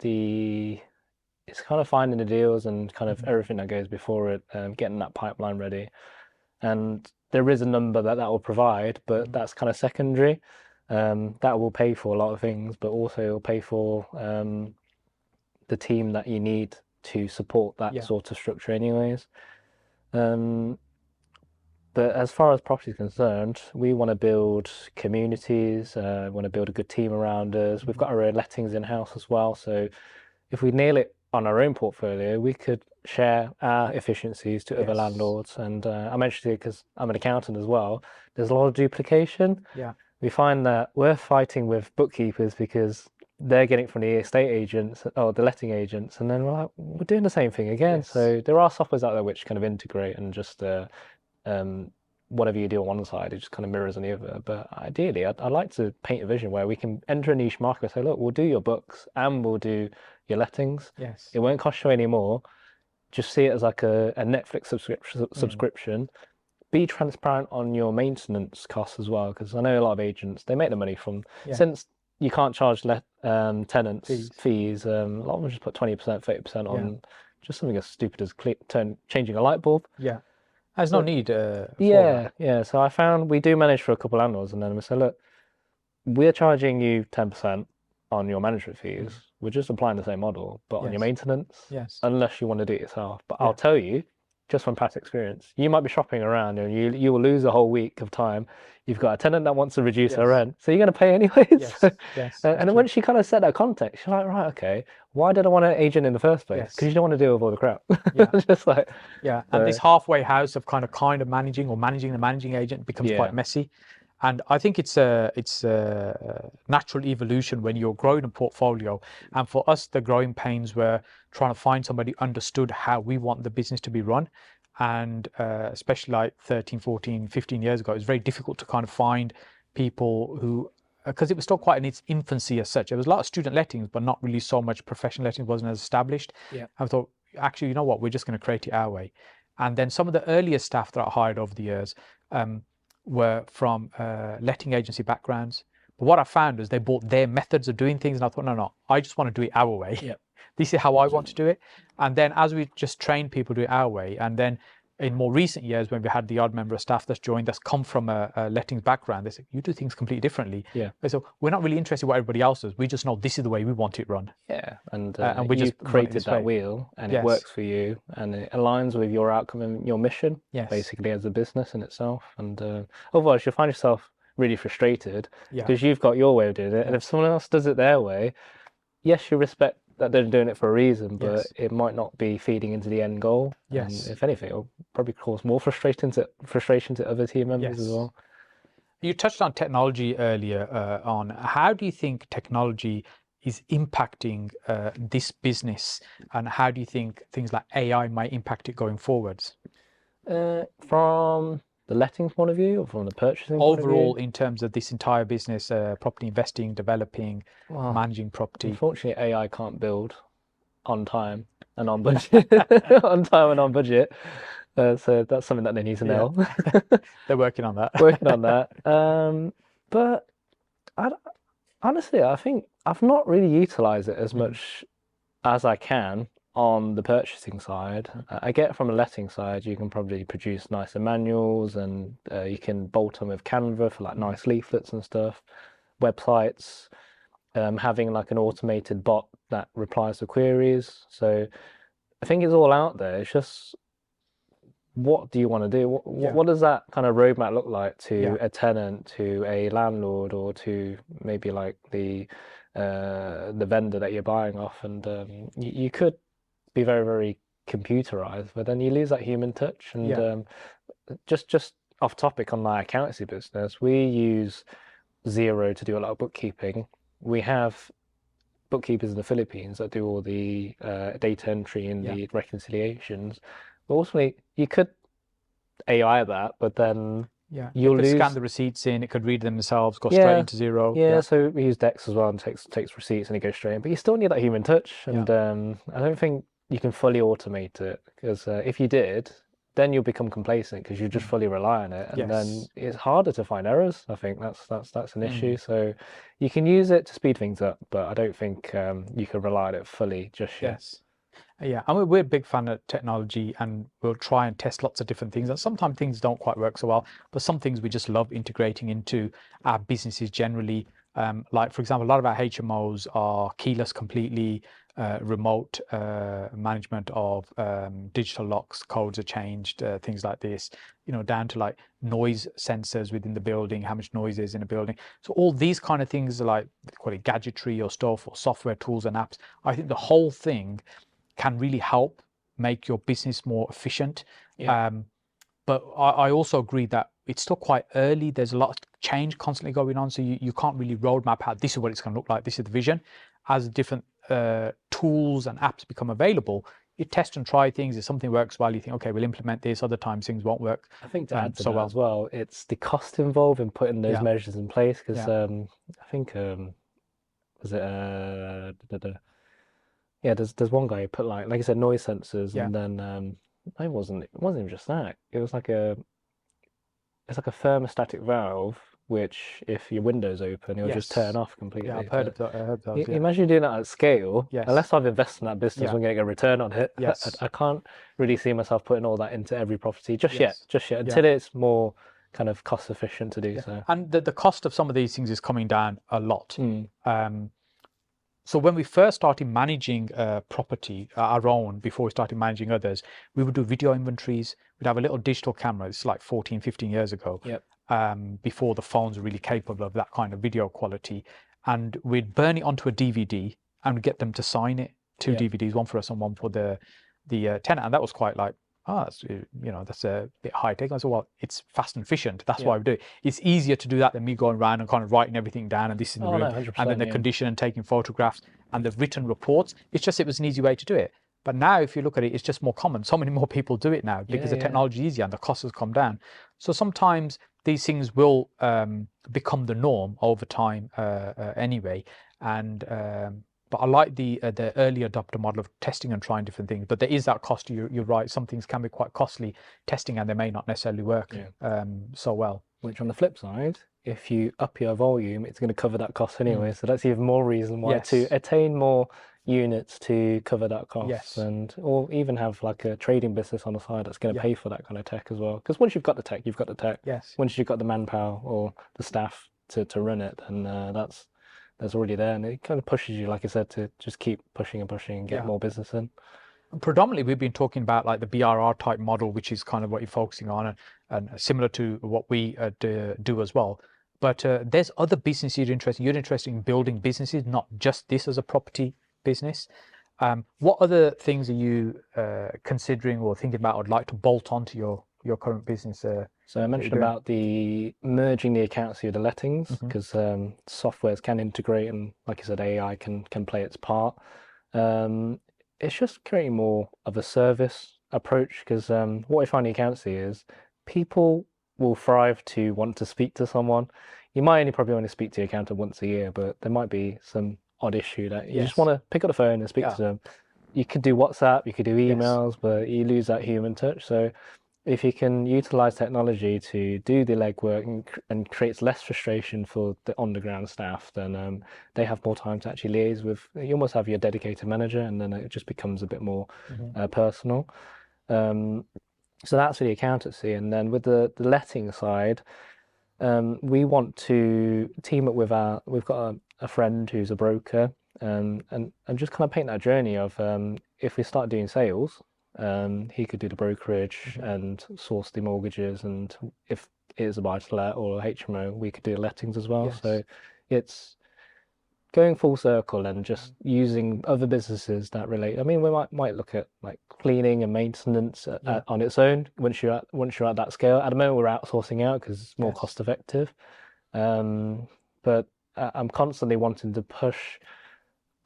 kind of finding the deals and kind of everything that goes before it, getting that pipeline ready. And there is a number that will provide, but that's kind of secondary. That will pay for a lot of things, but also it'll pay for the team that you need to support that sort of structure anyways. But as far as property is concerned, we want to build communities, we want to build a good team around us. We've got our own lettings in-house as well. So if we nail it on our own portfolio, we could share our efficiencies to other landlords. And I mentioned it because I'm an accountant as well. There's a lot of duplication. Yeah. We find that we're fighting with bookkeepers because they're getting it from the estate agents or the letting agents, and then we're doing the same thing again. Yes. So there are softwares out there which kind of integrate and just whatever you do on one side, it just kind of mirrors on the other. But ideally, I'd like to paint a vision where we can enter a niche market and say, look, we'll do your books and we'll do your lettings. Yes. It won't cost you any more. Just see it as like a Netflix subscription. Be transparent on your maintenance costs as well, because I know a lot of agents, they make the money from, since you can't charge tenants fees, a lot of them just put 20%, 30% on just something as stupid as changing a light bulb. Yeah. There's no need for that. Yeah. So I found we do manage for a couple of landlords, and then we say, look, we're charging you 10% on your management fees. We're just applying the same model, but on your maintenance, unless you want to do it yourself. But I'll tell you, just from past experience, you might be shopping around and you will lose a whole week of time. You've got a tenant that wants to reduce her rent, so you're going to pay anyways. And then once you kind of set that context, you're like, right, okay, why did I want an agent in the first place? Because you don't want to deal with all the crap. Just like and this halfway house of kind of managing or managing the managing agent becomes quite messy. And I think it's a natural evolution when you're growing a portfolio. And for us, the growing pains were trying to find somebody who understood how we want the business to be run. And especially like 13, 14, 15 years ago, it was very difficult to kind of find people who, because it was still quite in its infancy as such. There was a lot of student lettings, but not really so much professional lettings, wasn't as established. I thought, actually, you know what, we're just going to create it our way. And then some of the earlier staff that I hired over the years, were from letting agency backgrounds. But what I found is they bought their methods of doing things, and I thought, no, I just want to do it our way. This is how I want to do it. And then as we just train people to do it our way, and then in more recent years, when we had the odd member of staff that's joined that's come from a lettings background, they say, you do things completely differently. So we're not really interested in what everybody else does. We just know this is the way we want it run. And we just created that wheel, and it works for you, and it aligns with your outcome and your mission, basically, as a business in itself. And otherwise, you'll find yourself really frustrated Yeah. because you've got your way of doing it, and Yeah. if someone else does it their way, yes, you respect that they're doing it for a reason, but Yes. it might not be feeding into the end goal. And Yes. if anything, it'll probably cause more frustration to other team members as Yes. well. You touched on technology earlier. On how do you think technology is impacting this business, and how do you think things like AI might impact it going forwards? From the lettings point of view or from the purchasing point of Overall, view? in terms of this entire business, property investing, developing, Well, managing property. unfortunately, AI can't build on time and on budget, on time and on budget. So that's something that they need to Yeah, know. they're working on Working on that. that. But I, honestly, I think I've not really utilized it as Mm, much as I can on the purchasing side. I get from a letting side, you can probably produce nicer manuals and you can bolt them with Canva for like mm. nice leaflets and stuff. Websites, having like an automated bot that replies to queries. So I think it's all out there. It's just what do you want to do? Yeah, What does that kind of roadmap look like yeah. to a tenant, to a landlord, or to maybe like the vendor that you're buying off? And you could be very, very computerized, but then you lose that human touch. And Yeah. just off topic on my accountancy business, we use Zero to do a lot of bookkeeping. We have bookkeepers in the Philippines that do all the data entry and Yeah. the reconciliations. But ultimately, you could AI that, but then Yeah. They you'll could scan lose. the receipts in, it could read them themselves, go straight Yeah, into Zero. yeah. Yeah. So we use Dex as well and takes receipts and it goes straight in. But you still need that human touch, Yeah. and I don't think you can fully automate it because if you did, then you'll become complacent because you just Mm. fully rely on it, and then Yes. it's harder to find errors. I think that's an issue. Mm. So you can use it to speed things up, but I don't think you can rely on it fully just yet. Yes. Yeah, I mean, we're a big fan of technology and we'll try and test lots of different things. And sometimes things don't quite work so well, but some things we just love integrating into our businesses generally. Like, for example, a lot of our HMOs are keyless completely, remote management of digital locks, codes are changed, things like this, down to like noise sensors within the building, how much noise is in a building. So all these kind of things are like, call it gadgetry or stuff or software tools and apps. I think the whole thing can really help make your business more efficient. Yeah. But I also agree that it's still quite early. There's a lot of change constantly going on. So you can't really roadmap out this is what it's going to look like. This is the vision. As different tools and apps become available, you test and try things. If something works well, you think, okay, we'll implement this. Other times things won't work I think to add to so that as well. well, it's the cost involved in putting those Yeah, measures in place because yeah, I think was it yeah, there's one guy who put like I said noise sensors yeah. and then it wasn't even just that. It was like it's like a thermostatic valve which if your window's open it'll just turn Yes. off Yeah, I've completely. heard of that. I heard those. Yeah. Imagine doing that at scale. Yes. Unless I've invested in that business, Yeah. I'm going to get a return on it. Yes. I can't really see myself putting all that into every property just yet, Yes. just yet, Yeah. until it's more kind of cost efficient to do Yeah. so. And the cost of some of these things is coming down a lot. Mm. So when we first started managing property, our own, before we started managing others, we would do video inventories. We'd have a little digital camera. It's like 14, 15 years ago, Yep. before the phones were really capable of that kind of video quality. And we'd burn it onto a DVD and we'd get them to sign it, two Yep. DVDs, one for us and one for the tenant. And that was quite like, that's, that's a bit high tech. I said, well, it's fast and efficient. That's Yep. why we do it. It's easier to do that than me going around and kind of writing everything down and this in the Oh no, room and then 100%. the Yeah. condition and taking photographs and the written reports. It's just, it was an easy way to do it. But now if you look at it, it's just more common. So many more people do it now because the Yeah. technology is easier and the cost has come down. So sometimes these things will become the norm over time anyway. And but I like the early adopter model of testing and trying different things. But there is that cost. You're right. Some things can be quite costly testing, and they may not necessarily work Yeah. so well. Which on the flip side, if you up your volume, it's going to cover that cost anyway. Mm. So that's even more reason why to Yes. attain more units to cover that cost, Yes. and or even have like a trading business on the side that's going to Yeah. pay for that kind of tech as well. Because once you've got the tech, you've got the tech. Yes. Once you've got the manpower or the staff to run it, then that's already there, and it kind of pushes you, like I said, to just keep pushing and pushing and get Yeah. more business in. Predominantly, we've been talking about like the BRR type model, which is kind of what you're focusing on, and similar to what we do as well. But there's other businesses you're interested. You're interested in building businesses, not just this as a property business. What other things are you considering or thinking about, or would like to bolt onto your current business? So I mentioned doing? about the merging the accountancy with the lettings because softwares can integrate and, like you said, AI can play its part. It's just creating more of a service approach because what I find in accountancy is people will thrive to want to speak to someone. You might only probably want to speak to your accountant once a year, but there might be some odd issue that you just Yes. want to pick up the phone and speak Yeah. to them. You could do WhatsApp, you could do Yes. emails, but you lose that human touch. So if you can utilize technology to do the legwork and creates less frustration for the on-the-ground staff, then they have more time to actually liaise with. You almost have your dedicated manager, and then it just becomes a bit more personal. So that's for the accountancy, and then with the letting side, we want to team up with our. We've got a friend who's a broker, and just kind of paint that journey of if we start doing sales. He could do the brokerage and source the mortgages, and if it is a buy-to-let or a HMO, we could do the lettings as well. Yes. So it's going full circle and just using other businesses that relate. I mean, we might look at like cleaning and maintenance on its own once you're at that scale. At the moment, we're outsourcing out because it's more cost effective. But I'm constantly wanting to push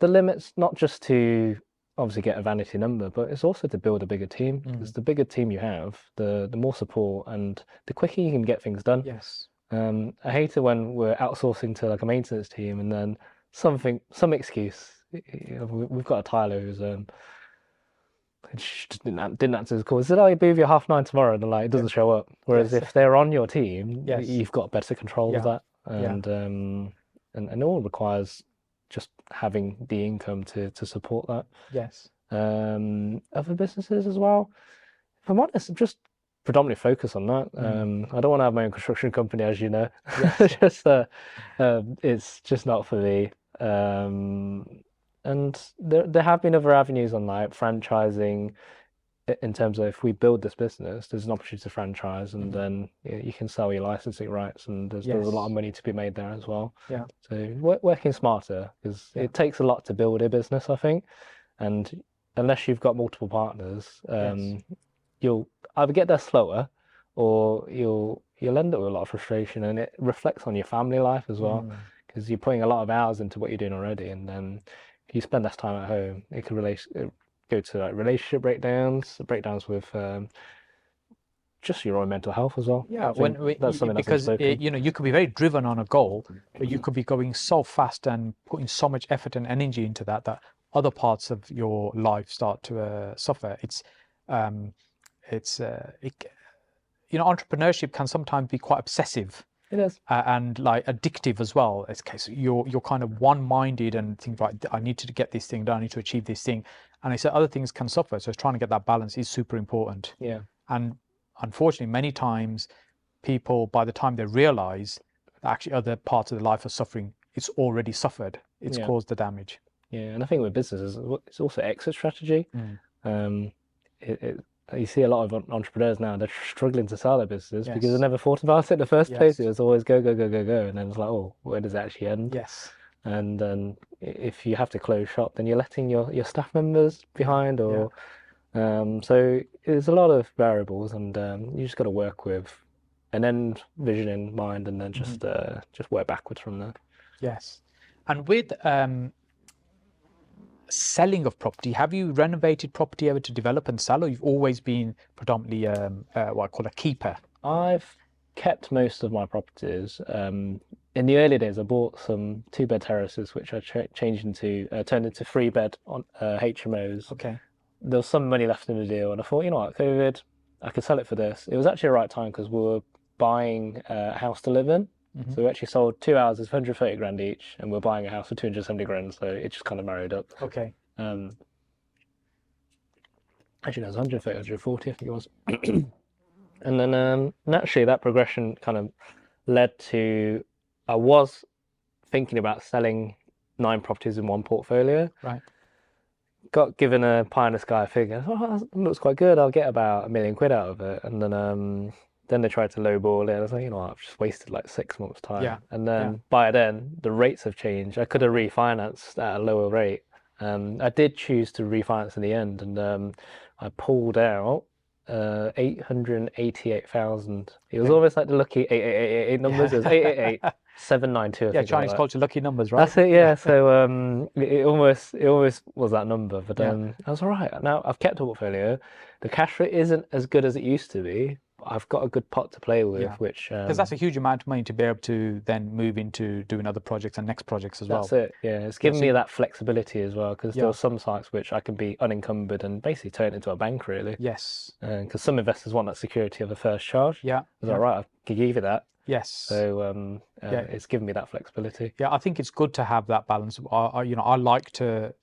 the limits, not just to obviously get a vanity number, but it's also to build a bigger team. Because the bigger team you have, the more support and the quicker you can get things done. Yes. I hate it when we're outsourcing to like a maintenance team and then some excuse. We've got a Tyler who's just didn't answer his call. Said, "Oh, you'll be here 9:30 tomorrow," and like it doesn't show up. Whereas if they're on your team, you've got better control of that, and it all requires just having the income to support that. Yes. Other businesses as well. If I'm honest, I'm just predominantly focus on that. I don't want to have my own construction company, as you know. Just it's just not for me. And there have been other avenues on like franchising in terms of if we build this business, there's an opportunity to franchise and then you can sell your licensing rights and there's a lot of money to be made there as well. Yeah. So working smarter because it takes a lot to build a business, I think. And unless you've got multiple partners, you'll either get there slower or you'll end up with a lot of frustration and it reflects on your family life as well because you're putting a lot of hours into what you're doing already and then if you spend less time at home, it can go to like relationship breakdowns with just your own mental health as well. Yeah, that's something because that's you could be very driven on a goal, but you could be going so fast and putting so much effort and energy into that other parts of your life start to suffer. Entrepreneurship can sometimes be quite obsessive. It is. And like addictive as well. It's case you're kind of one-minded and think, right, I need to get this thing done, I need to achieve this thing. And it's other things can suffer. So trying to get that balance is super important. Yeah. And unfortunately, many times people, by the time they realize that actually other parts of their life are suffering, it's already suffered. It's caused the damage. Yeah, and I think with businesses, it's also exit strategy. You see a lot of entrepreneurs now, they're struggling to sell their businesses because they never thought about it in the first place. It was always go, go, go, go, go. And then it's like, oh, where does it actually end? Yes. And then if you have to close shop, then you're letting your staff members behind or so there's a lot of variables and you just got to work with an end vision in mind and then just work backwards from there. Yes. And with selling of property, have you renovated property ever to develop and sell, or you've always been predominantly what I call a keeper? I've kept most of my properties. In the early days, I bought some 2-bed terraces, which I turned into 3-bed on HMOs. Okay. There was some money left in the deal, and I thought, you know what, COVID, I could sell it for this. It was actually the right time because we were buying a house to live in. So we actually sold 2 houses for 130 grand each, and we're buying a house for 270 grand. So it just kind of married up. Okay. Actually, no, it was 130, 140, I think it was. And then naturally, that progression kind of led to I was thinking about selling 9 properties in one portfolio. Right. Got given a pie in the sky figure. Oh, that looks quite good. I'll get about £1 million out of it. And then Then they tried to lowball it. I was like, you know what, I've just wasted like 6 months' time. Yeah. And Yeah. then by then, the rates have changed. I could have refinanced at a lower rate. I did choose to refinance in the end, and I pulled out 888,000. It was Okay. almost like the lucky 8888 numbers. It was 888 792, I Yeah, think it was Chinese like. culture, lucky numbers, right? That's it, yeah. So it almost was that number, but Yeah. I was all right. Now I've kept a portfolio. The cash rate isn't as good as it used to be. But I've got a good pot to play with, Yeah. which Because that's a huge amount of money to be able to then move into doing other projects and next projects as well. that's it. Yeah, it's Yeah. given me that flexibility as well because there Yeah. are some sites which I can be unencumbered and basically turn it into a bank really. Yes. Because some investors want that security of a first charge. Yeah. I was like, right, I can give you that. Yes. So Yeah. it's given me that flexibility. Yeah, I think it's good to have that balance. I like to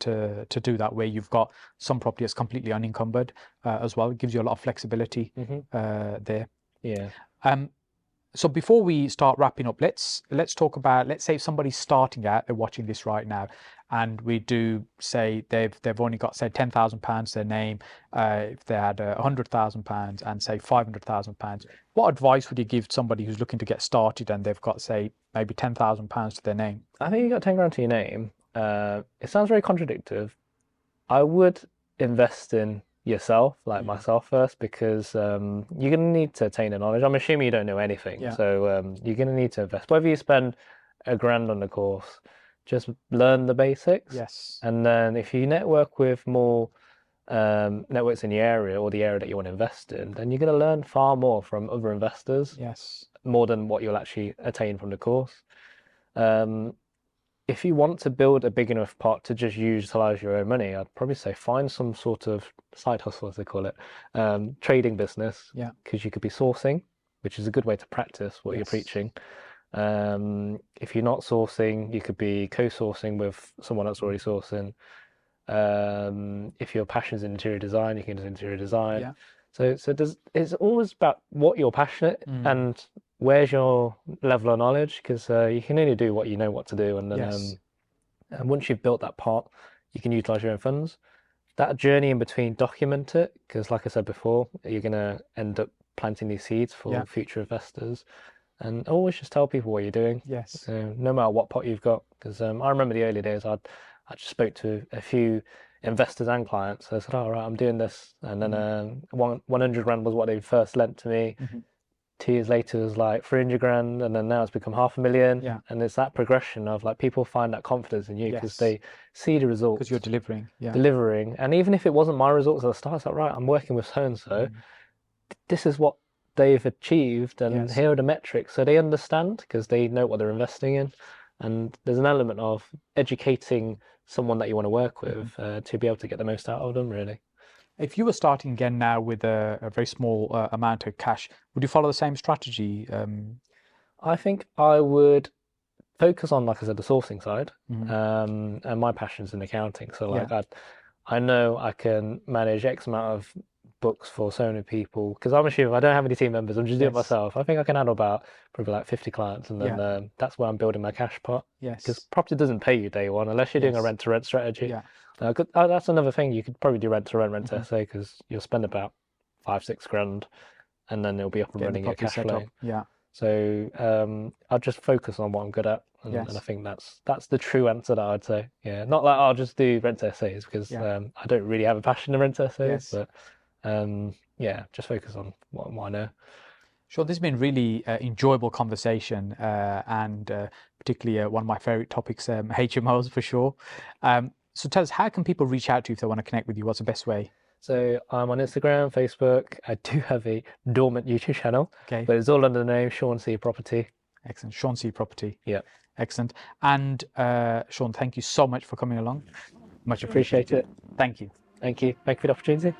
do that where you've got some property that's completely unencumbered as well. It gives you a lot of flexibility there. Yeah. So before we start wrapping up, let's talk about, let's say if somebody's starting out, they're watching this right now, and we do say they've only got, say, £10,000 their name. If they had £100,000 and say £500,000, what advice would you give somebody who's looking to get started and they've got, say, maybe £10,000 to their name? I think you got 10 grand to your name. It sounds very contradictotive. I would invest in yourself, like myself first, because you're going to need to attain the knowledge. I'm assuming you don't know anything, Yeah. so you're going to need to invest. Whether you spend £1,000 on the course, just learn the basics. Yes. And then if you network with more networks in the area or the area that you want to invest in, then you're going to learn far more from other investors, Yes. more than what you'll actually attain from the course. If you want to build a big enough pot to just utilize your own money, I'd probably say find some sort of side hustle, as they call it, trading business. Yeah. Because you could be sourcing, which is a good way to practice what you're Yes. preaching. If you're not sourcing, you could be co-sourcing with someone that's already sourcing. If your passion's in interior design, you can do interior design. Yeah. So it's always about what you're passionate and where's your level of knowledge, because you can only do what you know what to do, and then Yes. and once you've built that pot, you can utilize your own funds. That journey in between, document it, because like I said before, you're gonna end up planting these seeds for Yeah. future investors. And always just tell people what you're doing. Yes. So no matter what pot you've got, because I remember the early days, I just spoke to a few investors and clients. I said, "All right, I'm doing this," and then 100 grand was what they first lent to me. 2 years later, it was like 300 grand, and then now it's become 500,000. Yeah. And it's that progression of like people find that confidence in you because Yes. they see the results Because you're delivering. Yeah. delivering. And even if it wasn't my results at the start, it's like, right, I'm working with so and so. This is what they've achieved, and Yes. here are the metrics, so they understand because they know what they're investing in. And there's an element of educating someone that you want to work with to be able to get the most out of them, really. If you were starting again now with a very small amount of cash, would you follow the same strategy? I think I would focus on, like I said, the sourcing side, and my passion's in accounting. So like I know I can manage X amount of books for so many people, because I'm assuming I don't have any team members, I'm just doing it Yes. myself. I think I can handle about probably like 50 clients, and then that's where I'm building my cash pot. Because Yes. property doesn't pay you day one unless you're doing a Yes. rent-to-rent strategy. Yeah. That's another thing. You could probably do rent-to-rent, rent-to-SA, because you'll spend about 5-6 grand, and then it'll be up and Getting the running, your property cash set flow. up. Yeah. So I'll just focus on what I'm good at, and I Yes. think that's the true answer that I'd say. Yeah, not like I'll just do rent to essays, because Yeah. I don't really have a passion in rent to essays, Yes. but yeah, just focus on what I know. Sure, this has been really enjoyable conversation, and particularly one of my favorite topics, HMOs for sure. So tell us, how can people reach out to you if they want to connect with you? What's the best way? So I'm on Instagram, Facebook. I do have a dormant YouTube channel, Okay. but it's all under the name Sean C Property. Excellent. Sean C Property. Yeah. Excellent. And Sean, thank you so much for coming along. Much Appreciate it. Thank you. Thank you. Thank you for the opportunity.